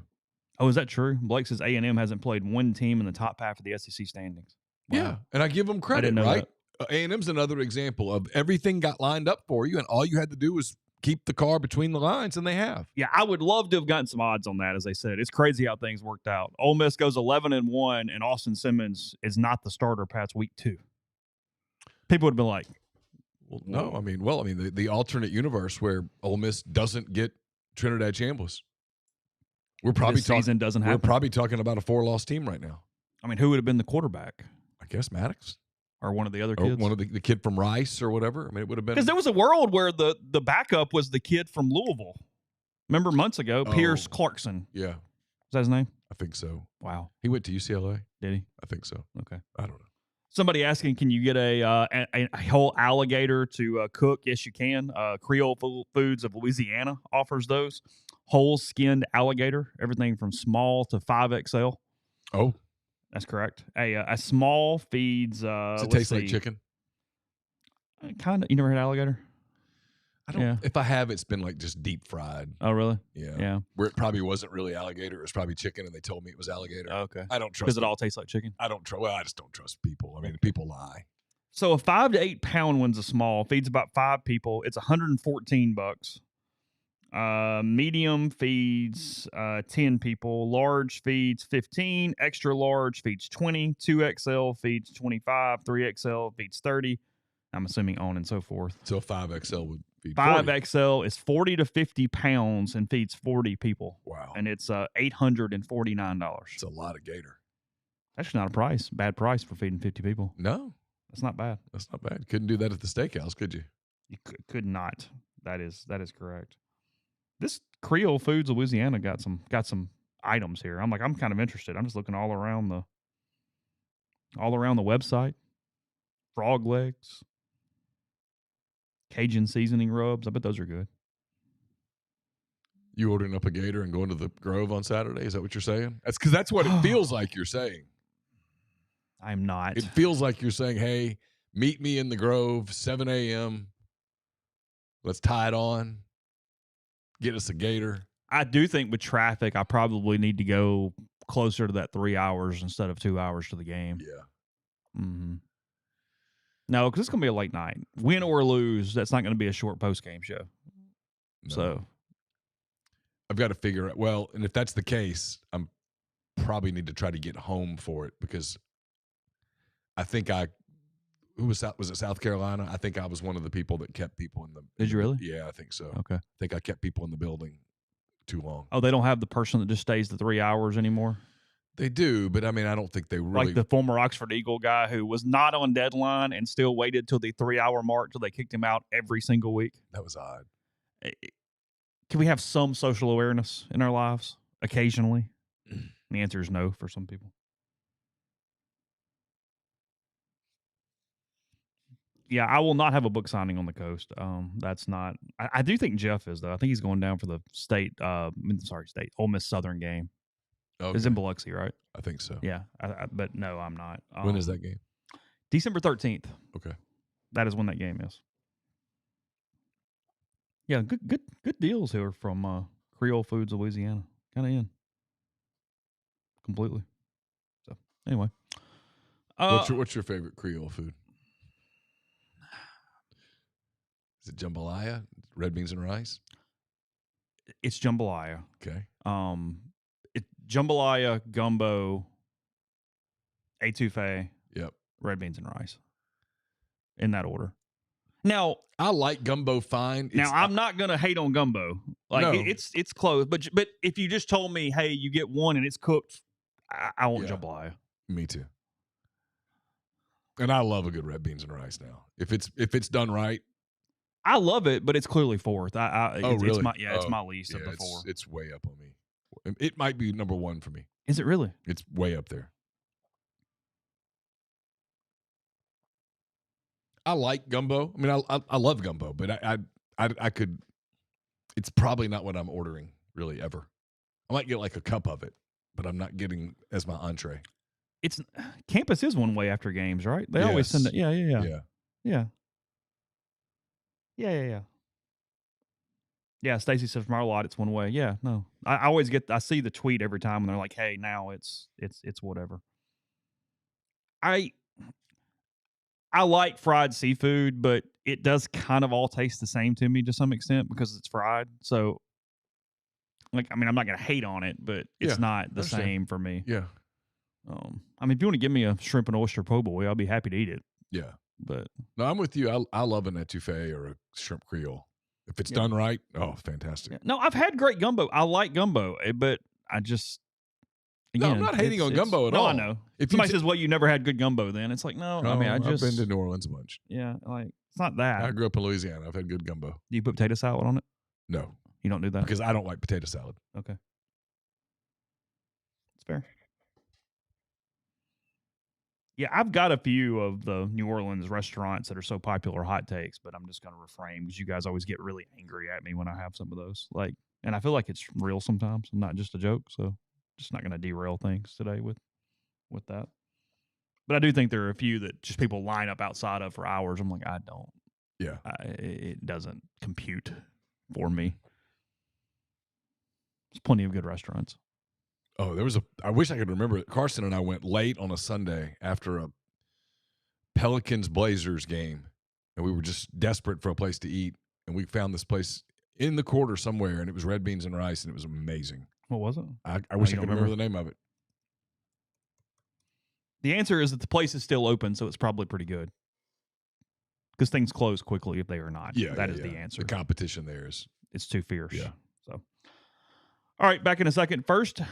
Oh, is that true? Blake says A&M hasn't played one team in the top half of the SEC standings. Wow. Yeah, and I give them credit, right? A&M's another example of everything got lined up for you, and all you had to do was keep the car between the lines, and they have. Yeah, I would love to have gotten some odds on that, as they said. It's crazy how things worked out. Ole Miss goes 11-1, and Austin Simmons is not the starter past week 2. People would have been like, well, no, I mean, the alternate universe where Ole Miss doesn't get Trinidad Chambliss. We're probably talking about a 4-loss team right now. I mean, who would have been the quarterback? I guess Maddox. Or one of the other kids? Or one of the kid from Rice or whatever. I mean, it would have been. Because there was a world where the backup was the kid from Louisville. Remember months ago, Pierce Clarkson. Yeah. Is that his name? I think so. Wow. He went to UCLA. Did he? I think so. Okay. I don't know. Somebody asking, can you get a whole alligator to cook? Yes, you can. Creole Foods of Louisiana offers those. Whole skinned alligator, everything from small to 5XL. Oh. That's correct. A small feeds. Does it taste like chicken? Kind of. You never had alligator? I don't. Yeah. If I have, it's been like just deep fried. Oh, really? Yeah. Yeah. Where it probably wasn't really alligator. It was probably chicken, and they told me it was alligator. Oh, okay. I don't trust. Because it all tastes like chicken. I don't trust. Well, I just don't trust people. I mean, people lie. So a 5 to 8 pound one's a small. Feeds about 5 people. It's $114. Medium feeds 10 people. Large feeds 15. Extra large feeds 20. 2XL feeds 25. 3XL feeds 30. I'm assuming on and so forth. So 5XL would feed 40. 5XL is 40 to 50 pounds and feeds 40 people. Wow. And it's $849. It's a lot of gator. That's not a bad price for feeding 50 people. No. That's not bad. That's not bad. Couldn't do that at the steakhouse, could you? You could not. That is correct. This Creole Foods Louisiana got some items here. I'm kind of interested. I'm just looking all around the website. Frog legs, Cajun seasoning rubs. I bet those are good. You ordering up a gator and going to the Grove on Saturday? Is that what you're saying? That's because that's what it feels like you're saying. I'm not. It feels like you're saying, hey, meet me in the Grove, 7 a.m. Let's tie it on. Get us a gator. I do think with traffic, I probably need to go closer to that 3 hours instead of 2 hours to the game. Yeah. Mm-hmm. No, because it's going to be a late night. Win or lose, that's not going to be a short post-game show. No. So I've got to figure out, well, and if that's the case, I'm probably need to try to get home for it because I think was it South Carolina? I think I was one of the people that kept people in the. Did you really? Yeah, I think so. Okay. I think I kept people in the building too long. Oh, they don't have the person that just stays the 3 hours anymore? They do, but I mean, I don't think they really. Like the former Oxford Eagle guy who was not on deadline and still waited till the 3 hour mark till they kicked him out every single week. That was odd. Can we have some social awareness in our lives occasionally? The answer is no for some people. Yeah, I will not have a book signing on the coast. That's not. I do think Jeff is though. I think he's going down for the Ole Miss Southern game. Okay. It's in Biloxi, right? I think so. Yeah, but no, I'm not. When is that game? December 13th. Okay, that is when that game is. Yeah, good deals here from Creole Foods Louisiana. Kind of in completely. So anyway, what's your favorite Creole food? Is it jambalaya, red beans and rice? It's jambalaya. Okay. It's jambalaya, gumbo, etouffee. Yep. Red beans and rice. In that order. Now I like gumbo fine. I'm not gonna hate on gumbo. Like no. It's close, but if you just told me, hey, you get one and it's cooked, I want jambalaya. Me too. And I love a good red beans and rice now. If it's done right. I love it, but it's clearly fourth. Really? It's my least of the four. It's way up on me. It might be number one for me. Is it really? It's way up there. I like gumbo. I mean, I love gumbo, but I could. It's probably not what I'm ordering really ever. I might get like a cup of it, but I'm not getting as my entree. It's campus is one way after games, right? They always send it. Yeah. Yeah, Stacy said from our lot, it's one way. Yeah, no. I see the tweet every time and they're like, hey, now it's whatever. I like fried seafood, but it does kind of all taste the same to me to some extent because it's fried. So, like, I mean, I'm not going to hate on it, but it's not the same for me. Yeah. I mean, if you want to give me a shrimp and oyster po' boy, I'll be happy to eat it. Yeah. But no, I'm with you. I love an etouffee or a shrimp Creole. If it's done right, fantastic. Yeah. No, I've had great gumbo. I like gumbo, but I just again, I'm not hating on gumbo at all. No, I know. If somebody says, "Well, you never had good gumbo," then it's like, no. I mean, I've been to New Orleans a bunch. Yeah, like it's not that. I grew up in Louisiana. I've had good gumbo. Do you put potato salad on it? No, you don't do that because I don't like potato salad. Okay, it's fair. Yeah, I've got a few of the New Orleans restaurants that are so popular hot takes, but I'm just going to refrain because you guys always get really angry at me when I have some of those. Like, and I feel like it's real sometimes, not just a joke. So, just not going to derail things today with that. But I do think there are a few that just people line up outside of for hours. I'm like, I don't. Yeah, it doesn't compute for me. There's plenty of good restaurants. Oh, I wish I could remember it. Carson and I went late on a Sunday after a Pelicans-Blazers game, and we were just desperate for a place to eat, and we found this place in the quarter somewhere, and it was red beans and rice, and it was amazing. What was it? I wish I could remember the name of it. The answer is that the place is still open, so it's probably pretty good. Because things close quickly if they are not. Yeah, that is the answer. The competition there is it's too fierce. Yeah. So, all right, back in a second. First,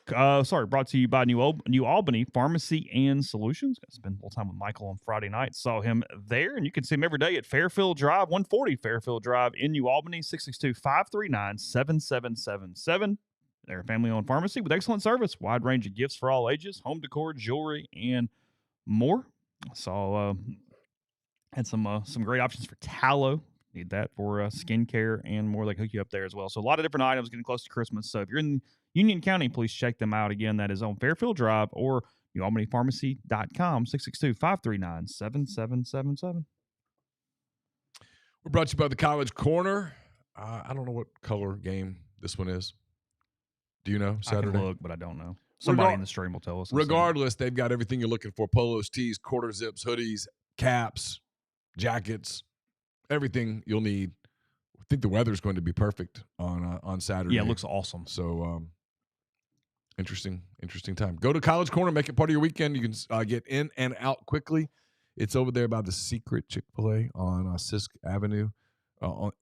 brought to you by New Albany Pharmacy and Solutions. Got to spend a little time with Michael on Friday night. Saw him there, and you can see him every day at Fairfield Drive, 140 Fairfield Drive in New Albany, 662-539-7777. They're a family-owned pharmacy with excellent service, wide range of gifts for all ages, home decor, jewelry, and more. Saw had some great options for tallow. Need that for skincare and more. They hook you up there as well. So a lot of different items getting close to Christmas. So if you're in Union County, please check them out. Again, that is on Fairfield Drive or NewAlbanyPharmacy.com, 662-539-7777. We're brought to you by the College Corner. I don't know what color game this one is. Do you know? Saturday? I can look, but I don't know. Somebody in the stream will tell us. Regardless, they've got everything you're looking for. Polos, tees, quarter zips, hoodies, caps, jackets, everything you'll need. I think the weather's going to be perfect on Saturday. Yeah, it looks awesome. So interesting time. Go to College Corner, make it part of your weekend. You can get in and out quickly. It's over there by the secret Chick-fil-A on Sisk Avenue,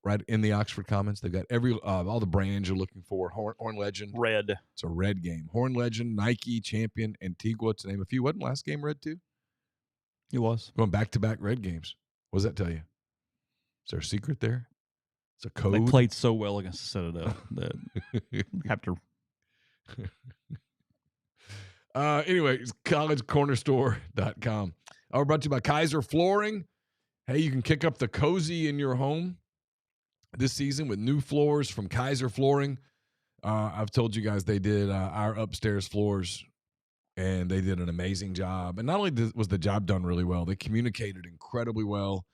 right in the Oxford Commons. They've got all the brands you're looking for. Horn Legend. Red. It's a red game. Horn Legend, Nike, Champion, Antigua, to name a few. Wasn't last game red too? It was. Going back-to-back red games. What does that tell you? Is there a secret there? It's a code. They played so well against the Citadel that have to. Anyway, it's collegecornerstore.com. We're brought to you by Kaiser Flooring. Hey, you can kick up the cozy in your home this season with new floors from Kaiser Flooring. I've told you guys they did our upstairs floors, and they did an amazing job. And not only was the job done really well, they communicated incredibly well,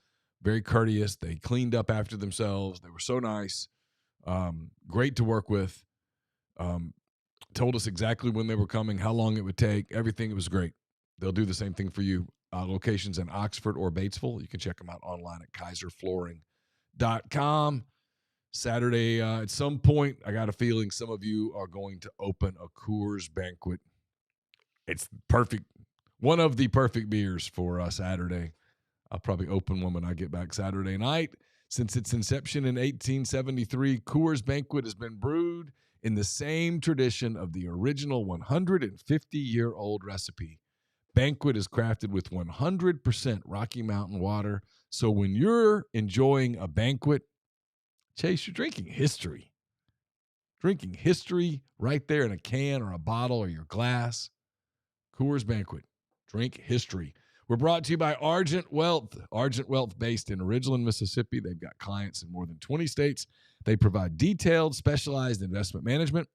very courteous. They cleaned up after themselves. They were so nice, great to work with. Told us exactly when they were coming, how long it would take, everything. It was great. They'll do the same thing for you. Locations in Oxford or Batesville. You can check them out online at kaiserflooring.com. Saturday, at some point, I got a feeling some of you are going to open a Coors Banquet. It's perfect. One of the perfect beers for Saturday. I'll probably open one when I get back Saturday night. Since its inception in 1873, Coors Banquet has been brewed in the same tradition of the original 150-year-old recipe. Banquet is crafted with 100% Rocky Mountain water. So when you're enjoying a banquet, Chase, you're drinking history. Drinking history right there in a can or a bottle or your glass. Coors Banquet. Drink history. We're brought to you by Argent Wealth. Argent Wealth, based in Ridgeland, Mississippi. They've got clients in more than 20 states. They provide detailed, specialized investment management,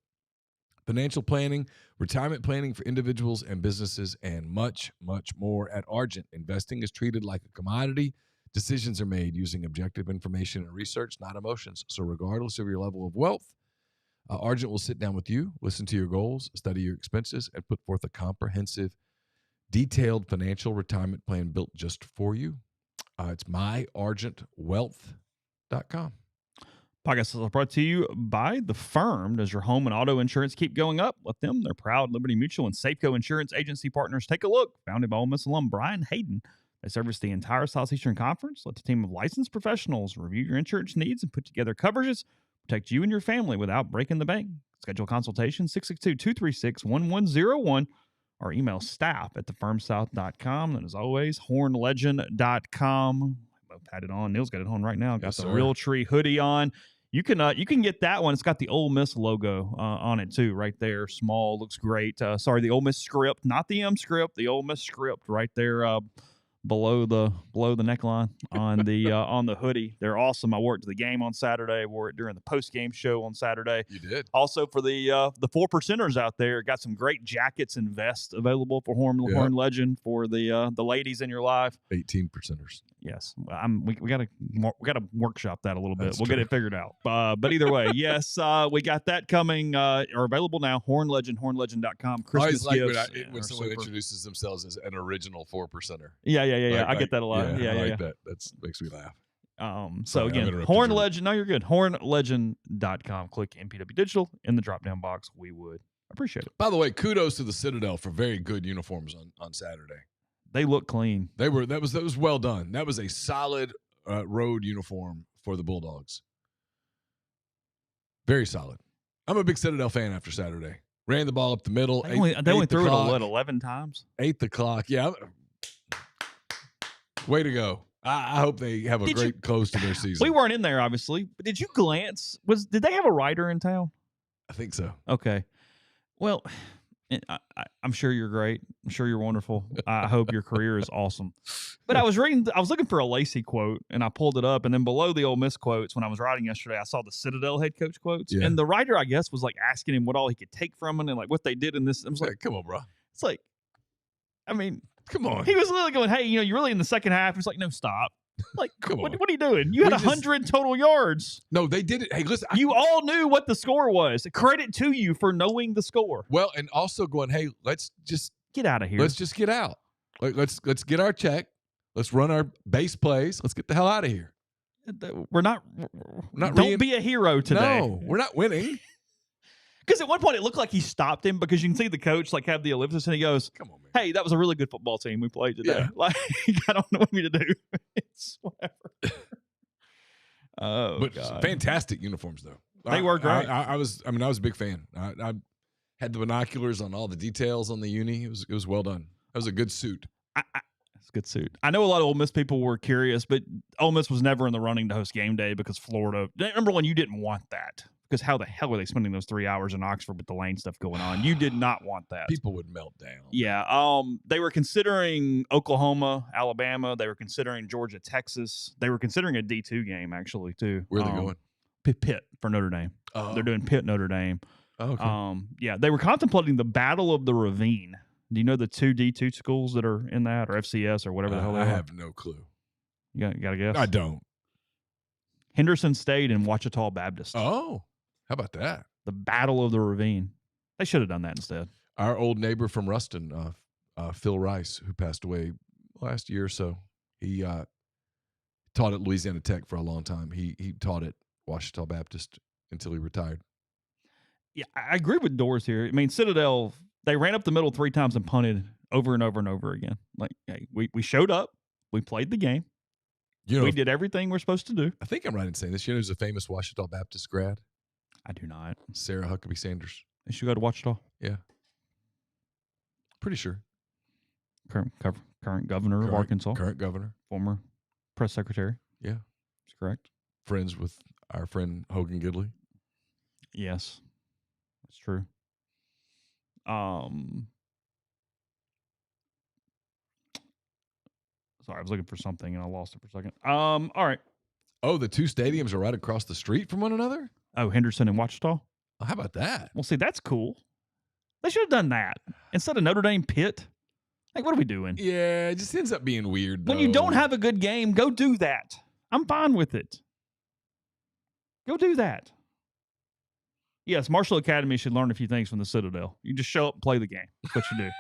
financial planning, retirement planning for individuals and businesses, and much, much more. At Argent, investing is treated like a commodity. Decisions are made using objective information and research, not emotions. So regardless of your level of wealth, Argent will sit down with you, listen to your goals, study your expenses, and put forth a comprehensive, detailed financial retirement plan built just for you. It's myargentwealth.com. Podcast is brought to you by The Firm. Does your home and auto insurance keep going up? Let them, their proud Liberty Mutual and Safeco insurance agency partners, take a look. Founded by Ole Miss alum Brian Hayden. They service the entire Southeastern Conference. Let the team of licensed professionals review your insurance needs and put together coverages, protect you and your family without breaking the bank. Schedule a consultation, 662-236-1101, or email staff@thefirmsouth.com. And as always, hornlegend.com. Both had it on. Neal's got it on right now. Got Yes, the sir. Real Tree hoodie on. You can get that one. It's got the Ole Miss logo on it too, right there. Small, looks great. The Ole Miss script, not the M script, the Ole Miss script right there below the neckline on the hoodie. They're awesome. I wore it to the game on Saturday. Wore it during the post game show on Saturday. You did. Also for the 4%ers out there, got some great jackets and vests available for Horn Legend for the ladies in your life. 18%ers. Yes, we gotta workshop that a little bit. That's We'll true. get it figured out. But either way, yes, we got that coming. Are available now. Horn Legend, hornlegend.com. Christmas I always gifts. like when someone introduces themselves as an original 4%er. Yeah. Like, I get that a lot. Yeah. I like that. That makes me laugh. So Sorry, I've again, interrupted Horn you. Legend. No, you're good. HornLegend.com. Click MPW Digital in the drop down box. We would appreciate it. By the way, kudos to the Citadel for very good uniforms on Saturday. They look clean. That was well done. That was a solid road uniform for the Bulldogs. Very solid. I'm a big Citadel fan after Saturday. Ran the ball up the middle. They only threw it 11 times. 8 o'clock. Yeah. Way to go. I hope they have a great close to their season. We weren't in there, obviously. But did you glance? Did they have a writer in town? I think so. Okay. Well, I'm sure you're great. I'm sure you're wonderful. I hope your career is awesome. But I was looking for a Lacey quote, and I pulled it up. And then below the Ole Miss quotes, when I was writing yesterday, I saw the Citadel head coach quotes. Yeah. And the writer, I guess, was like asking him what all he could take from it and like what they did in this. I was like, come on, bro. It's like, I mean, come on. He was literally going, hey, you're really in the second half. It's like, no, stop. Like, what are you doing? You had 100 total yards. No, they did it. Hey, listen. You all knew what the score was. Credit to you for knowing the score. Well, and also going, hey, let's just get out of here. Let's just get out. Let's get our check. Let's run our base plays. Let's get the hell out of here. We're not don't be a hero today. No, we're not winning. Because at one point it looked like he stopped him because you can see the coach like have the ellipsis and he goes, "Come on, man. Hey, that was a really good football team we played today." Yeah. Like, I don't know what me to do. It's whatever. But God. Fantastic uniforms though. They were great. I was a big fan. I had the binoculars on all the details on the uni. It was well done. That was a good suit. It's a good suit. I know a lot of Ole Miss people were curious, but Ole Miss was never in the running to host game day because Florida. Number one, you didn't want that. Because how the hell were they spending those 3 hours in Oxford with the lane stuff going on? You did not want that. People would melt down. Yeah. They were considering Oklahoma, Alabama. They were considering Georgia, Texas. They were considering a D2 game, actually, too. Where are they going? Pitt for Notre Dame. Oh. They're doing Pitt, Notre Dame. Oh, okay. Yeah, they were contemplating the Battle of the Ravine. Do you know the two D2 schools that are in that, or FCS, or whatever the hell they are? I have no clue. You got to guess? I don't. Henderson State and Ouachita Baptist. Oh. How about that? The Battle of the Ravine. They should have done that instead. Our old neighbor from Ruston, Phil Rice, who passed away last year or so, he taught at Louisiana Tech for a long time. He taught at Ouachita Baptist until he retired. Yeah, I agree with Doris here. I mean, Citadel, they ran up the middle 3 times and punted over and over and over again. Like, hey, we showed up. We played the game. We did everything we're supposed to do. I think I'm right in saying this. You know who's a famous Ouachita Baptist grad? I do not. Sarah Huckabee Sanders. Is she go to Ouachita? Yeah. Pretty sure. Current governor of Arkansas. Current governor. Former press secretary. Yeah. That's correct. Friends with our friend Hogan Gidley. Yes. That's true. Sorry, I was looking for something and I lost it for a second. All right. Oh, the 2 stadiums are right across the street from one another? Oh, Henderson and Ouachita? Oh, how about that? Well, see, that's cool. They should have done that. Instead of Notre Dame Pitt. Like, what are we doing? Yeah, it just ends up being weird, though. When you don't have a good game, go do that. I'm fine with it. Go do that. Yes, Marshall Academy should learn a few things from the Citadel. You just show up and play the game. That's what you do.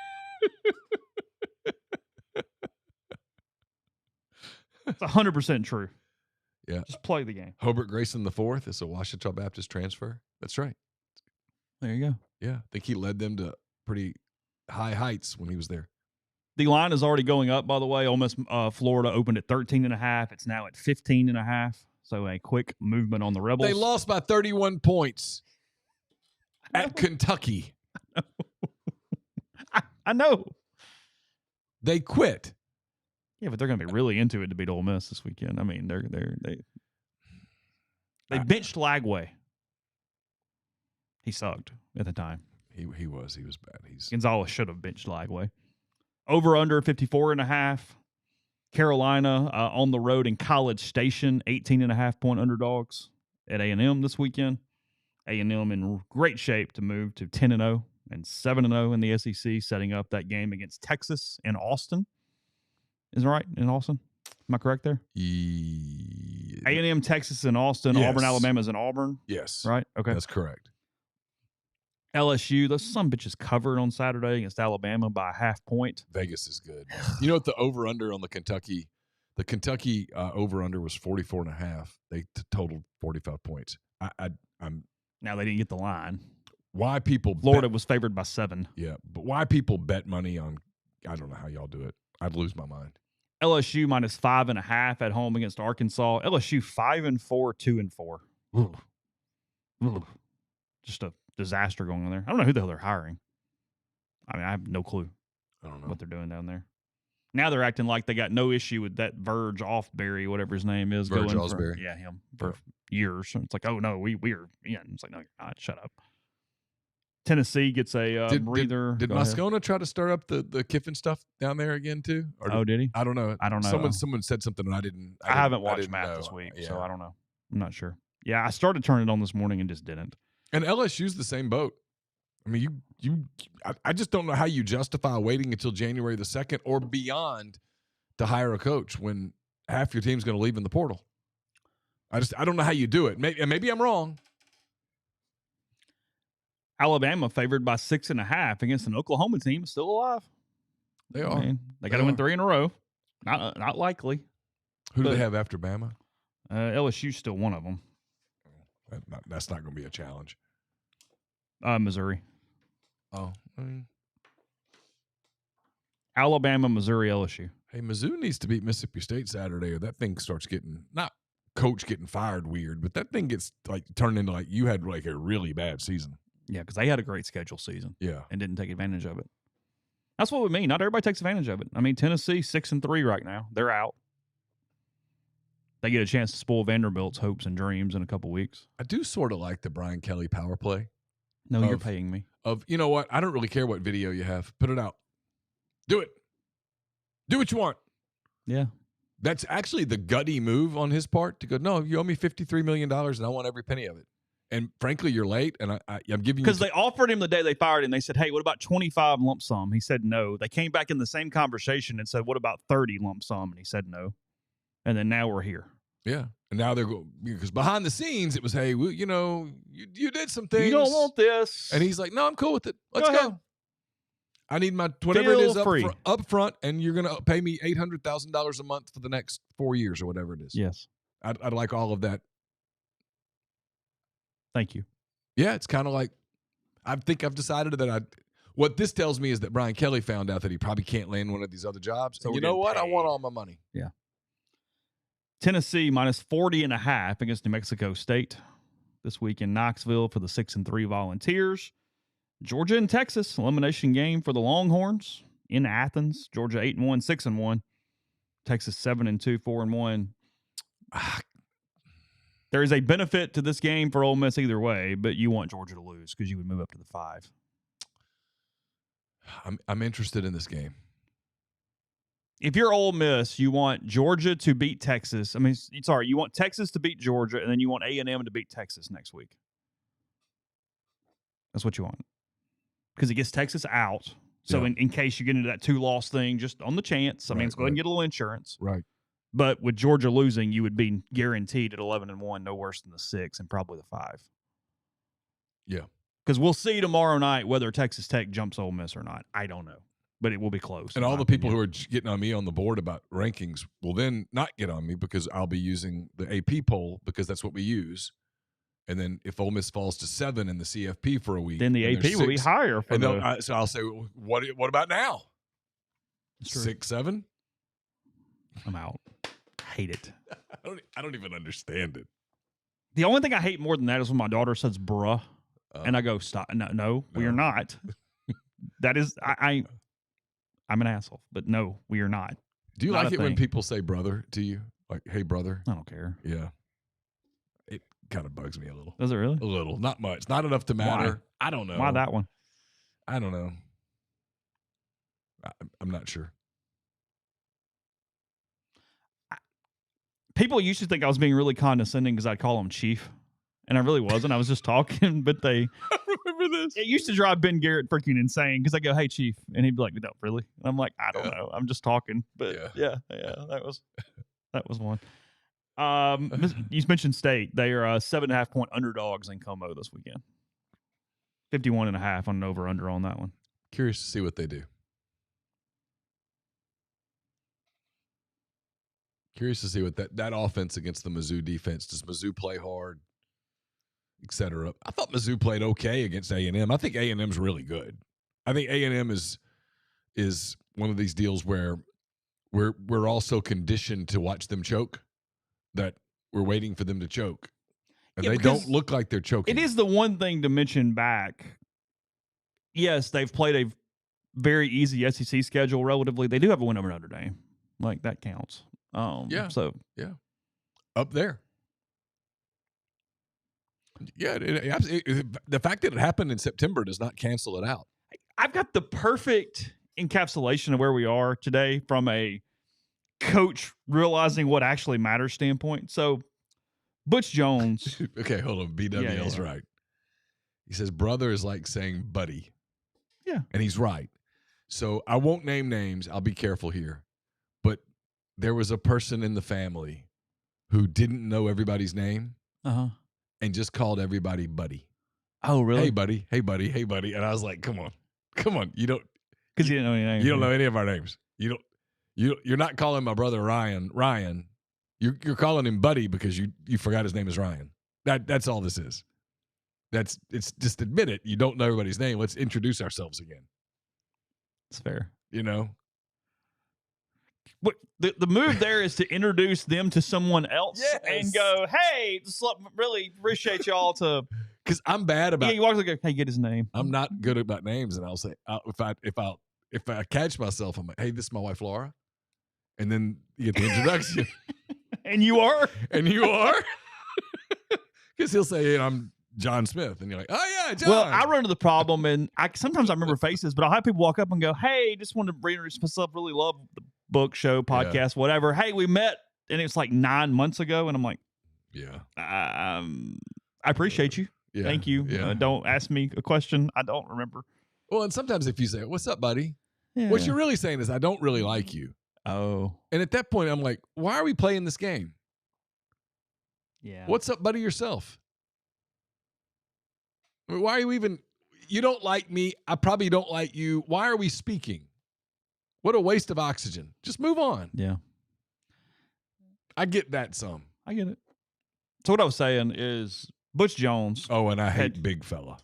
It's 100% true. Yeah. Just play the game. Hobart Grayson IV is a Ouachita Baptist transfer. That's right. There you go. Yeah. I think he led them to pretty high heights when he was there. The line is already going up, by the way. Ole Miss, Florida opened at 13.5. It's now at 15.5. So a quick movement on the Rebels. They lost by 31 points at Kentucky. I know. They quit. Yeah, but they're going to be really into it to beat Ole Miss this weekend. I mean, they benched Lagway. He sucked at the time. He was bad. Gonzalez should have benched Lagway. Over under 54.5. Carolina on the road in College Station, 18.5 point underdogs at A&M this weekend. A&M in great shape to move to 10-0 and 7-0 in the SEC, setting up that game against Texas in Austin. Is that right? In Austin? Am I correct there? A&M, Texas, and Austin. Yes. Auburn, Alabama is in Auburn. Yes. Right? Okay. That's correct. LSU, those some bitches covered on Saturday against Alabama by a half point. Vegas is good. You know what the over-under on the Kentucky The Kentucky over-under was 44.5. They totaled 45 points. I'm Now they didn't get the line. Why people Florida was favored by 7. Yeah, but why people bet money on, I don't know how y'all do it. I'd lose my mind. LSU minus 5.5 at home against Arkansas. LSU 5-4, 2-4. Ooh. Ooh. Just a disaster going on there. I don't know who the hell they're hiring. I mean, I have no clue. I don't know what they're doing down there. Now they're acting like they got no issue with that Verge Offberry, whatever his name is, Verge going Osberry. for him for years. So it's like, oh no, we are. Yeah, it's like, no, you're not. Shut up. Tennessee gets a breather. Did Moscona try to stir up the Kiffin stuff down there again too? Or did he? I don't know. I don't know. Someone said something and I haven't watched Matt this week, so I don't know. I'm not sure. Yeah, I started turning it on this morning and just didn't. And LSU's the same boat. I mean, I just don't know how you justify waiting until January the 2nd or beyond to hire a coach when half your team's going to leave in the portal. I don't know how you do it. Maybe I'm wrong. Alabama favored by 6.5 against an Oklahoma team still alive. They are. I mean, they got to win 3 in a row. Not likely. Who do they have after Bama? LSU's still one of them. That's not going to be a challenge. Missouri. Oh. Alabama, Missouri, LSU. Hey, Mizzou needs to beat Mississippi State Saturday, or that thing starts getting not coach getting fired weird, but that thing gets like turned into like you had like a really bad season. Yeah, because they had a great schedule season. Yeah, and didn't take advantage of it. That's what we mean. Not everybody takes advantage of it. I mean, Tennessee 6-3 right now. They're out. They get a chance to spoil Vanderbilt's hopes and dreams in a couple weeks. I do sort of like the Brian Kelly power play. No, you're paying me. You know what? I don't really care what video you have. Put it out. Do it. Do what you want. Yeah. That's actually the gutty move on his part to go, no, you owe me $53 million and I want every penny of it. And frankly, you're late, and I'm giving you... Because they offered him the day they fired him. They said, hey, what about 25 lump sum? He said no. They came back in the same conversation and said, what about 30 lump sum? And he said no. And then now we're here. Yeah. And now they're going... Because behind the scenes, it was, hey, well, you know, you did some things. You don't want this. And he's like, no, I'm cool with it. Let's go. I need my whatever it is up front, and you're going to pay me $800,000 a month for the next 4 years or whatever it is. Yes. I'd like all of that. Thank you. Yeah, it's kind of like I think I've decided that what this tells me is that Brian Kelly found out that he probably can't land one of these other jobs. So you know what? I want all my money. Yeah. Tennessee minus 40.5 against New Mexico State this week in Knoxville for the 6-3 Volunteers. Georgia and Texas elimination game for the Longhorns in Athens. Georgia 8-1, 6-1. Texas 7-2, 4-1. There is a benefit to this game for Ole Miss either way, but you want Georgia to lose because you would move up to the 5. I'm interested in this game. If you're Ole Miss, you want Georgia to beat Texas. I mean, sorry, you want Texas to beat Georgia, and then you want A&M to beat Texas next week. That's what you want. Because it gets Texas out. So in case you get into that 2-loss thing, just on the chance, I mean, let's go ahead and get a little insurance. Right. But with Georgia losing, you would be guaranteed at 11-1, no worse than the 6 and probably the 5. Yeah. Because we'll see tomorrow night whether Texas Tech jumps Ole Miss or not. I don't know. But it will be close. And all the people who are getting on me on the board about rankings will then not get on me because I'll be using the AP poll because that's what we use. And then if Ole Miss falls to 7 in the CFP for a week, then the AP will be higher. So I'll say, what about now? 6, 7? I'm out. Hate it. I don't even understand it. The only thing I hate more than that is when my daughter says bruh, and I go, stop. No, we are not. That is, I'm an asshole, but no, we are not. Do you like it when people say brother to you? Like, hey, brother? I don't care. Yeah. It kind of bugs me a little. Does it really? A little. Not much. Not enough to matter. Why? I don't know. Why that one? I don't know. I'm not sure. People used to think I was being really condescending because I'd call him Chief, and I really wasn't. I was just talking, but I remember this. It used to drive Ben Garrett freaking insane because I go, hey, Chief, and he'd be like, no, really? And I'm like, I don't know. I'm just talking. But yeah, that was one. You mentioned State. They are 7.5-point underdogs in Como this weekend. 51.5 on an over-under on that one. Curious to see what they do. Curious to see what that offense against the Mizzou defense. Does Mizzou play hard, et cetera? I thought Mizzou played okay against A&M. I think A&M's really good. I think A&M is one of these deals where we're also conditioned to watch them choke, that we're waiting for them to choke. And they don't look like they're choking. It is the one thing to mention back. Yes, they've played a very easy SEC schedule relatively. They do have a win over Notre Dame. Like, that counts. So up there. Yeah, the fact that it happened in September does not cancel it out. I've got the perfect encapsulation of where we are today from a coach realizing what actually matters standpoint. So, Butch Jones. Okay, hold on. BWL's right. He says brother is like saying buddy. Yeah. And he's right. So I won't name names. I'll be careful here. But there was a person in the family who didn't know everybody's name and just called everybody buddy. Oh, really? Hey, buddy. Hey, buddy. Hey, buddy. And I was like, come on. You don't. Because you didn't know any names. You don't know any of our names. You're not calling my brother Ryan. You're calling him buddy because you forgot his name is Ryan. That's all this is. It's just admit it. You don't know everybody's name. Let's introduce ourselves again. It's fair. You know? What the move there is to introduce them to someone else and go, hey, just really appreciate y'all to. Because I'm bad about. Yeah, you walk like, hey, get his name. I'm not good about names, and I'll say if I catch myself, I'm like, hey, this is my wife Laura, and then you get the introduction. And you are, because he'll say, hey, I'm John Smith, and you're like, oh yeah, John. Well, I run into the problem, and sometimes I remember faces, but I'll have people walk up and go, hey, just wanted to reintroduce myself. Really love the book, show, podcast, whatever. Hey, we met, and it's like 9 months ago, and I'm like, I appreciate you. Yeah, thank you. Yeah. Don't ask me a question I don't remember. Well, and sometimes if you say, what's up, buddy? Yeah. What you're really saying is, I don't really like you. Oh. And at that point, I'm like, why are we playing this game? Yeah. What's up, buddy, yourself? I mean, why are you even, you don't like me. I probably don't like you. Why are we speaking? What a waste of oxygen. Just move on. Yeah. I get that some. I get it. So what I was saying is Butch Jones. Oh, and I hate big fella.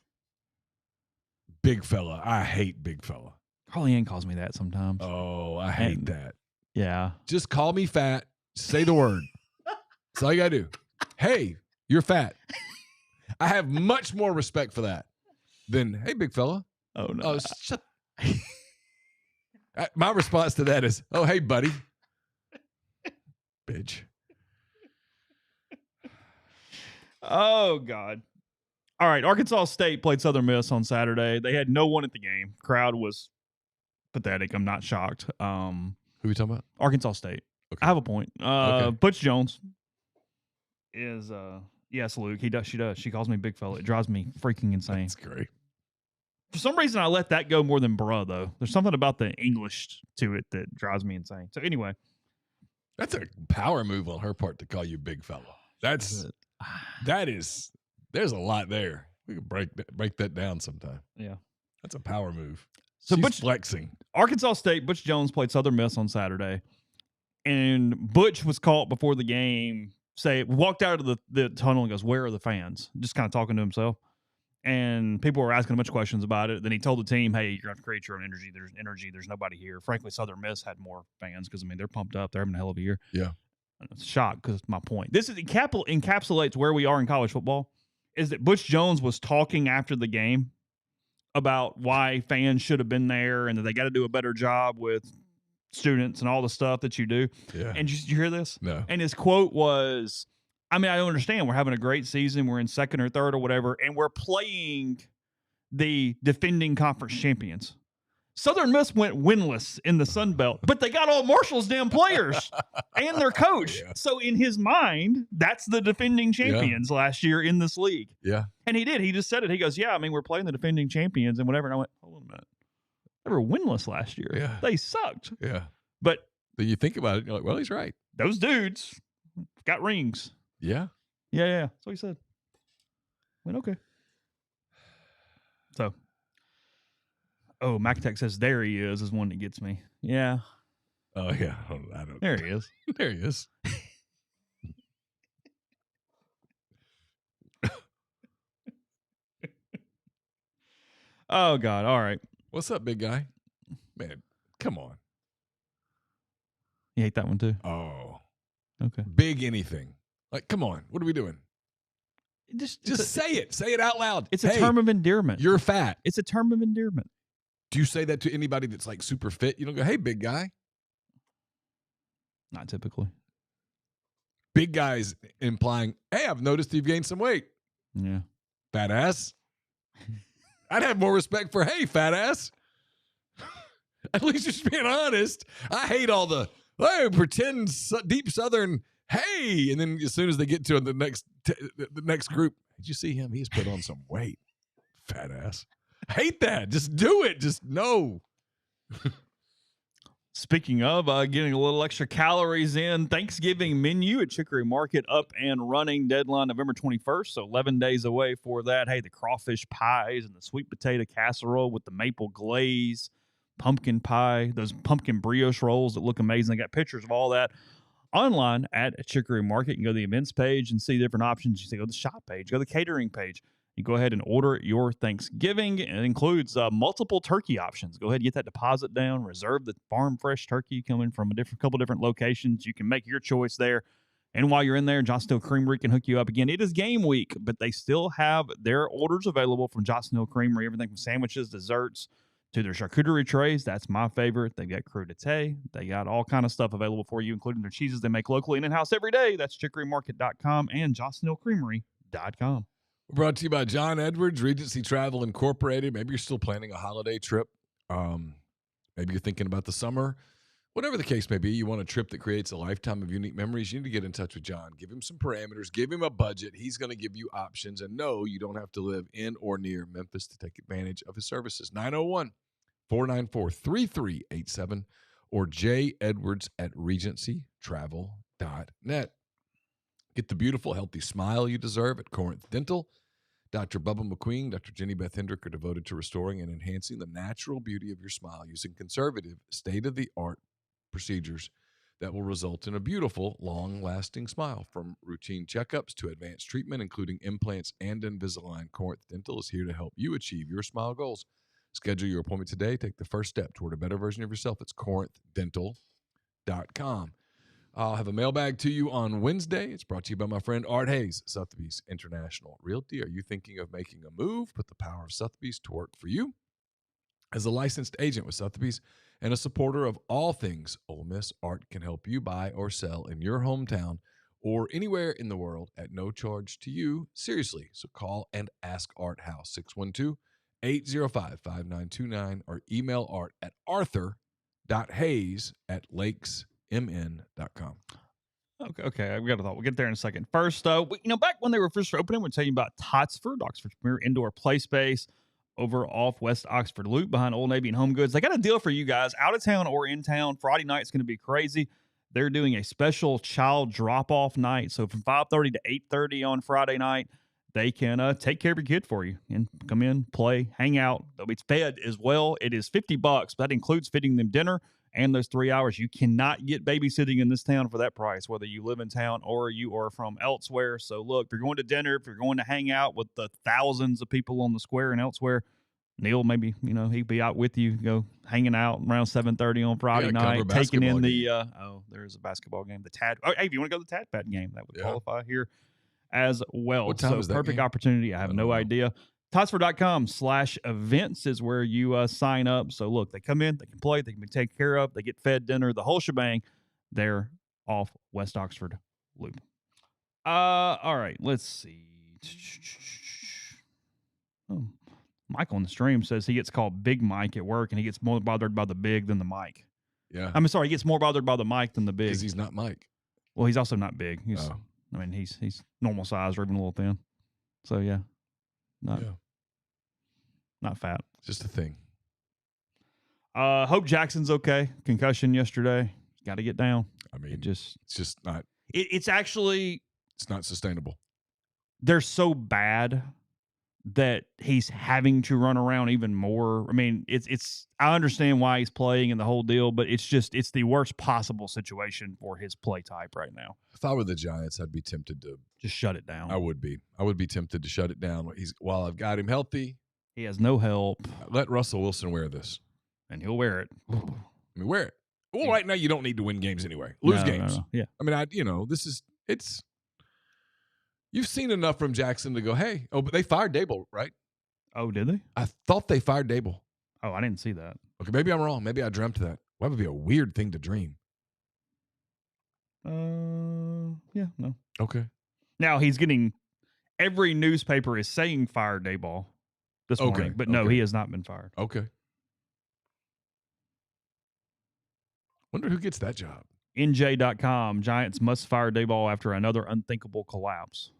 Big fella. I hate big fella. Carly Ann calls me that sometimes. Oh, I hate that. Yeah. Just call me fat. Say the word. That's all you got to do. Hey, you're fat. I have much more respect for that than, hey, big fella. Oh, no. Oh, shut. My response to that is, oh, hey, buddy. Bitch. Oh, God. All right. Arkansas State played Southern Miss on Saturday. They had no one at the game. Crowd was pathetic. I'm not shocked. Who are you talking about? Arkansas State. Okay. I have a point. Okay. Butch Jones is, yes, Luke. She does. She calls me big fella. It drives me freaking insane. That's great. For some reason, I let that go more than bruh, though. There's something about the English to it that drives me insane. So anyway. That's a power move on her part to call you big fella. There's a lot there. We could break that down sometime. Yeah. That's a power move. So She's flexing. Arkansas State, Butch Jones played Southern Miss on Saturday. And Butch was caught before the game. Walked out of the tunnel and goes, where are the fans? Just kind of talking to himself. And people were asking a bunch of questions about it. Then he told the team, hey, you're going to have to create your own energy. There's energy. There's nobody here. Frankly, Southern Miss had more fans because, they're pumped up. They're having a hell of a year. Yeah. It's a shock because my point. This encapsulates where we are in college football, is that Butch Jones was talking after the game about why fans should have been there and that they got to do a better job with students and all the stuff that you do. Yeah. And did you hear this? No. And his quote was, I don't understand. We're having a great season. We're in second or third or whatever, and we're playing the defending conference champions. Southern Miss went winless in the Sun Belt, but they got all Marshall's damn players and their coach. Yeah. So in his mind, that's the defending champions last year in this league. Yeah. And he did. He just said it. He goes, yeah, we're playing the defending champions and whatever. And I went, hold on a minute. They were winless last year. Yeah. They sucked. Yeah. But then you think about it, you're like, well, he's right. Those dudes got rings. Yeah. Yeah. That's what he said. I went, okay. So. Oh, MacTech says there he is one that gets me. Yeah. Oh, yeah. I don't. There he is. There he is. Oh, God. All right. What's up, big guy? Man, come on. You hate that one too? Oh. Okay. Big anything. Like, come on. What are we doing? Just say it. Say it out loud. It's a term of endearment. You're fat. It's a term of endearment. Do you say that to anybody that's like super fit? You don't go, hey, big guy. Not typically. Big guys implying, hey, I've noticed you've gained some weight. Yeah. Fat ass. I'd have more respect for, hey, fat ass. At least you're just being honest. I hate all the, hey, pretend deep Southern, hey. And then as soon as they get to the next group, did you see him? He's put on some weight. Fat ass. Hate that. Just do it. Just no. Speaking of getting a little extra calories in, Thanksgiving menu at Chicory Market up and running. Deadline November 21st, so 11 days away for that. Hey, the crawfish pies and the sweet potato casserole with the maple glaze, pumpkin pie, those pumpkin brioche rolls that look amazing. They got pictures of all that online at Chicory Market. You can go to the events page and see different options. You can go to the shop page, go to the catering page. You go ahead and order your Thanksgiving. It includes multiple turkey options. Go ahead and get that deposit down. Reserve the farm fresh turkey coming from a couple different locations. You can make your choice there. And while you're in there, Johnson Hill Creamery can hook you up again. It is game week, but they still have their orders available from Johnson Hill Creamery. Everything from sandwiches, desserts, to their charcuterie trays. That's my favorite. They've got crudité. They got all kind of stuff available for you, including their cheeses they make locally and in-house every day. That's chicorymarket.com and johnsonhillcreamery.com. Brought to you by John Edwards, Regency Travel Incorporated. Maybe you're still planning a holiday trip. Maybe you're thinking about the summer. Whatever the case may be, you want a trip that creates a lifetime of unique memories, you need to get in touch with John. Give him some parameters. Give him a budget. He's going to give you options. And no, you don't have to live in or near Memphis to take advantage of his services. 901-494-3387 or jedwards@regencytravel.net. Get the beautiful, healthy smile you deserve at Corinth Dental. Dr. Bubba McQueen, Dr. Jenny Beth Hendrick are devoted to restoring and enhancing the natural beauty of your smile using conservative, state-of-the-art procedures that will result in a beautiful, long-lasting smile. From routine checkups to advanced treatment, including implants and Invisalign, Corinth Dental is here to help you achieve your smile goals. Schedule your appointment today. Take the first step toward a better version of yourself. It's corinthdental.com. I'll have a mailbag to you on Wednesday. It's brought to you by my friend Art Hayes, Sotheby's International Realty. Are you thinking of making a move? Put the power of Sotheby's to work for you. As a licensed agent with Sotheby's and a supporter of all things Ole Miss, Art can help you buy or sell in your hometown or anywhere in the world at no charge to you. Seriously, so call and ask Art how. 612-805-5929 or email Art at arthur.hayes@lakesmn.com. Okay. I've got a thought. We'll get there in a second. First, back when they were first opening, we're telling you about Totsford, Oxford's premier indoor play space over off West Oxford Loop behind Old Navy and Home Goods. They got a deal for you guys, out of town or in town. Friday night's going to be crazy. They're doing a special child drop-off night. So from 5:30 to 8:30 on Friday night, they can take care of your kid for you and come in, play, hang out. They'll be fed as well. It is $50, but that includes feeding them dinner and those 3 hours. You cannot get babysitting in this town for that price, whether you live in town or you are from elsewhere. So look, if you're going to dinner, if you're going to hang out with the thousands of people on the square and elsewhere, Neal, maybe, he'd be out with you, go hanging out around 7:30 on Friday night, taking in the, there's a basketball game, the Tad. Oh, hey, if you want to go to the Tad Pat game, that would qualify here as well. What time is that perfect game? Opportunity. I have no idea. Totsford.com/events is where you sign up. So look, they come in, they can play, they can be taken care of, they get fed dinner, the whole shebang. They're off West Oxford Loop. All right, let's see. Oh, Mike on the stream says he gets called Big Mike at work, and he gets more bothered by the big than the mic. Yeah. I'm sorry, he gets more bothered by the mic than the big. Because he's not Mike. Well, he's also not big. He's normal size or even a little thin. So yeah. Not fat. Just a thing. Hope Jackson's okay. Concussion yesterday. Got to get down. I mean, it's just not. It's actually. It's not sustainable. They're so bad that he's having to run around even more. I mean, it's I understand why he's playing and the whole deal, but it's the worst possible situation for his play type right now. If I were the Giants, I'd be tempted to just shut it down. I would be tempted to shut it down. While I've got him healthy, he has no help. Let Russell Wilson wear this, and he'll wear it. I mean, wear it. Well, right now you don't need to win games anyway. Lose games. No. Yeah. I mean, it's. You've seen enough from Jackson to go, hey, but they fired Dable, right? Oh, did they? I thought they fired Dable. Oh, I didn't see that. Okay, maybe I'm wrong. Maybe I dreamt that. That would be a weird thing to dream. Yeah, no. Okay. Now he's getting every newspaper is saying fired Dayball this morning, but no, he has not been fired. Okay. Wonder who gets that job. NJ.com, Giants must fire Dayball after another unthinkable collapse.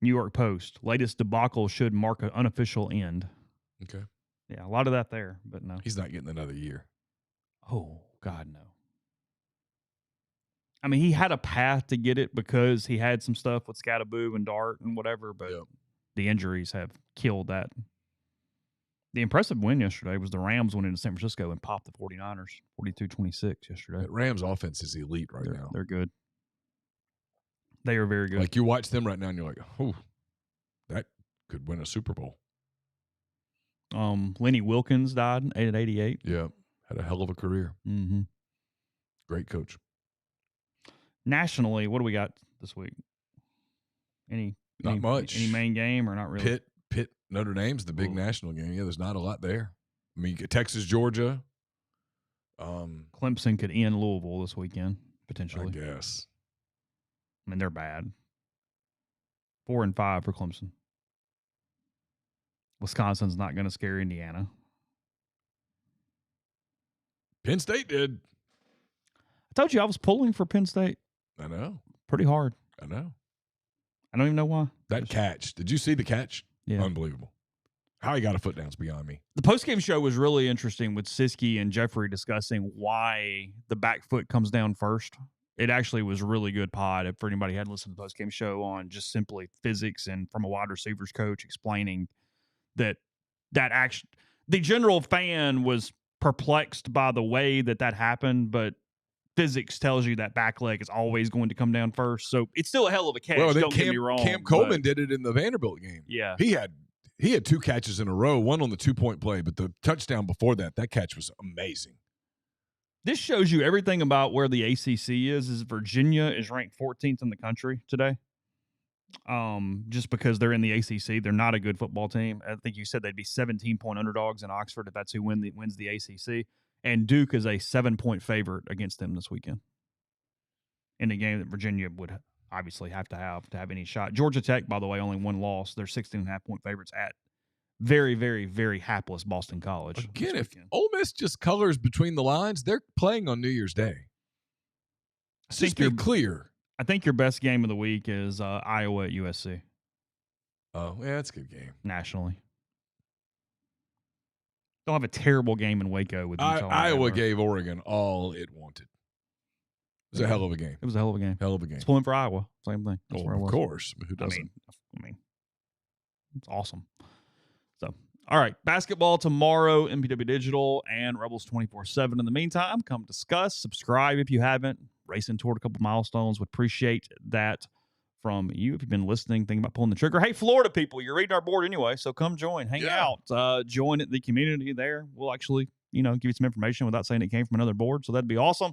New York Post, latest debacle should mark an unofficial end. Okay. Yeah, a lot of that there, but no. He's not getting another year. Oh, God, no. I mean, he had a path to get it because he had some stuff with Scattaboo and Dart and whatever, but the injuries have killed that. The impressive win yesterday was the Rams went into San Francisco and popped the 49ers 42-26 yesterday. That Rams offense is elite now. They're good. They are very good. Like you watch them right now and you're like, oh, that could win a Super Bowl. Lenny Wilkins died at 88. Yeah, had a hell of a career. Mm-hmm. Great coach. Nationally, what do we got this week? Not much. Any main game or not really? Pitt, Notre Dame's the big national game. Yeah, there's not a lot there. I mean, Texas, Georgia. Clemson could end Louisville this weekend, potentially. I guess. I mean, they're bad. 4-5 for Clemson. Wisconsin's not going to scare Indiana. Penn State did. I told you I was pulling for Penn State. I know. Pretty hard. I know. I don't even know why. That catch. Did you see the catch? Yeah. Unbelievable. How he got a foot down is beyond me. The postgame show was really interesting with Siski and Jeffrey discussing why the back foot comes down first. It actually was really good pod for anybody who hadn't listened to the postgame show on just simply physics and from a wide receivers coach explaining that action. The general fan was perplexed by the way that happened, but physics tells you that back leg is always going to come down first. So it's still a hell of a catch. Well, don't get me wrong. Cam Coleman did it in the Vanderbilt game. Yeah. He had 2 catches in a row, one on the 2-point play, but the touchdown before that catch was amazing. This shows you everything about where the ACC is Virginia is ranked 14th in the country today. Just because they're in the ACC, they're not a good football team. I think you said they'd be 17-point underdogs in Oxford if that's who wins the ACC. And Duke is a 7-point favorite against them this weekend in a game that Virginia would obviously have to have any shot. Georgia Tech, by the way, only one loss. They're 16.5-point favorites at very, very, very hapless Boston College. Again, if Ole Miss just colors between the lines, they're playing on New Year's Day. Just be clear. I think your best game of the week is Iowa at USC. Oh, yeah, that's a good game. Nationally. Don't have a terrible game in Waco with Utah. Iowa gave Oregon all it wanted. It was a hell of a game. It was a hell of a game. Hell of a game. It's pulling for Iowa. Same thing. That's of course. Who doesn't? I mean, it's awesome. So, all right. Basketball tomorrow, MPW Digital and Rebels 24/7. In the meantime, come discuss. Subscribe if you haven't. Racing toward a couple milestones. Would appreciate that from you. If you've been listening, thinking about pulling the trigger. Hey, Florida people, you're reading our board anyway, so come join. Hang out. Join the community there. We'll actually, give you some information without saying it came from another board, so that'd be awesome.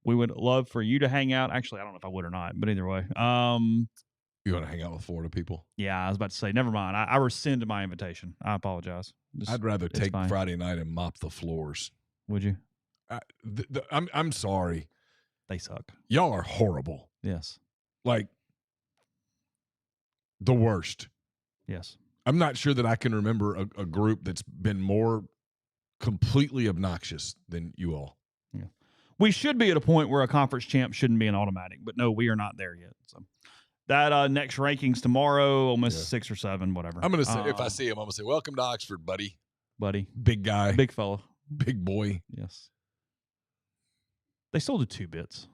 We would love for you to hang out. Actually, I don't know if I would or not, but either way. You want to hang out with Florida people? Yeah, I was about to say, never mind. I rescind my invitation. I apologize. I'd rather take Friday night and mop the floors. Would you? I'm sorry. They suck. Y'all are horrible. Yes. Like, the worst. Yes. I'm not sure that I can remember a group that's been more completely obnoxious than you all. Yeah. We should be at a point where a conference champ shouldn't be an automatic, but no, we are not there yet. So that next rankings tomorrow, almost 6 or 7, whatever. I'm going to say, if I see him, I'm going to say, welcome to Oxford, buddy. Buddy. Big guy. Big fella. Big boy. Yes. They still do 2 bits.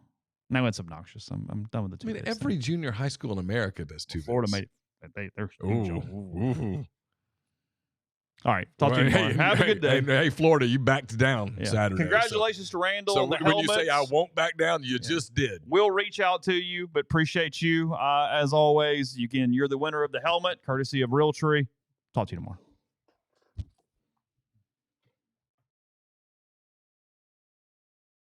Now it's obnoxious. I'm done with the 2 bits. Every junior high school in America does 2 bits. Florida made it. They're huge. Ooh. All right. Talk to you tomorrow. Have a good day. Hey, Florida, you backed down Saturday. Congratulations to Randall. So on the when you helmets. say I won't back down, you just did. We'll reach out to you, but appreciate you. As always, you're the winner of the helmet, courtesy of Realtree. Talk to you tomorrow.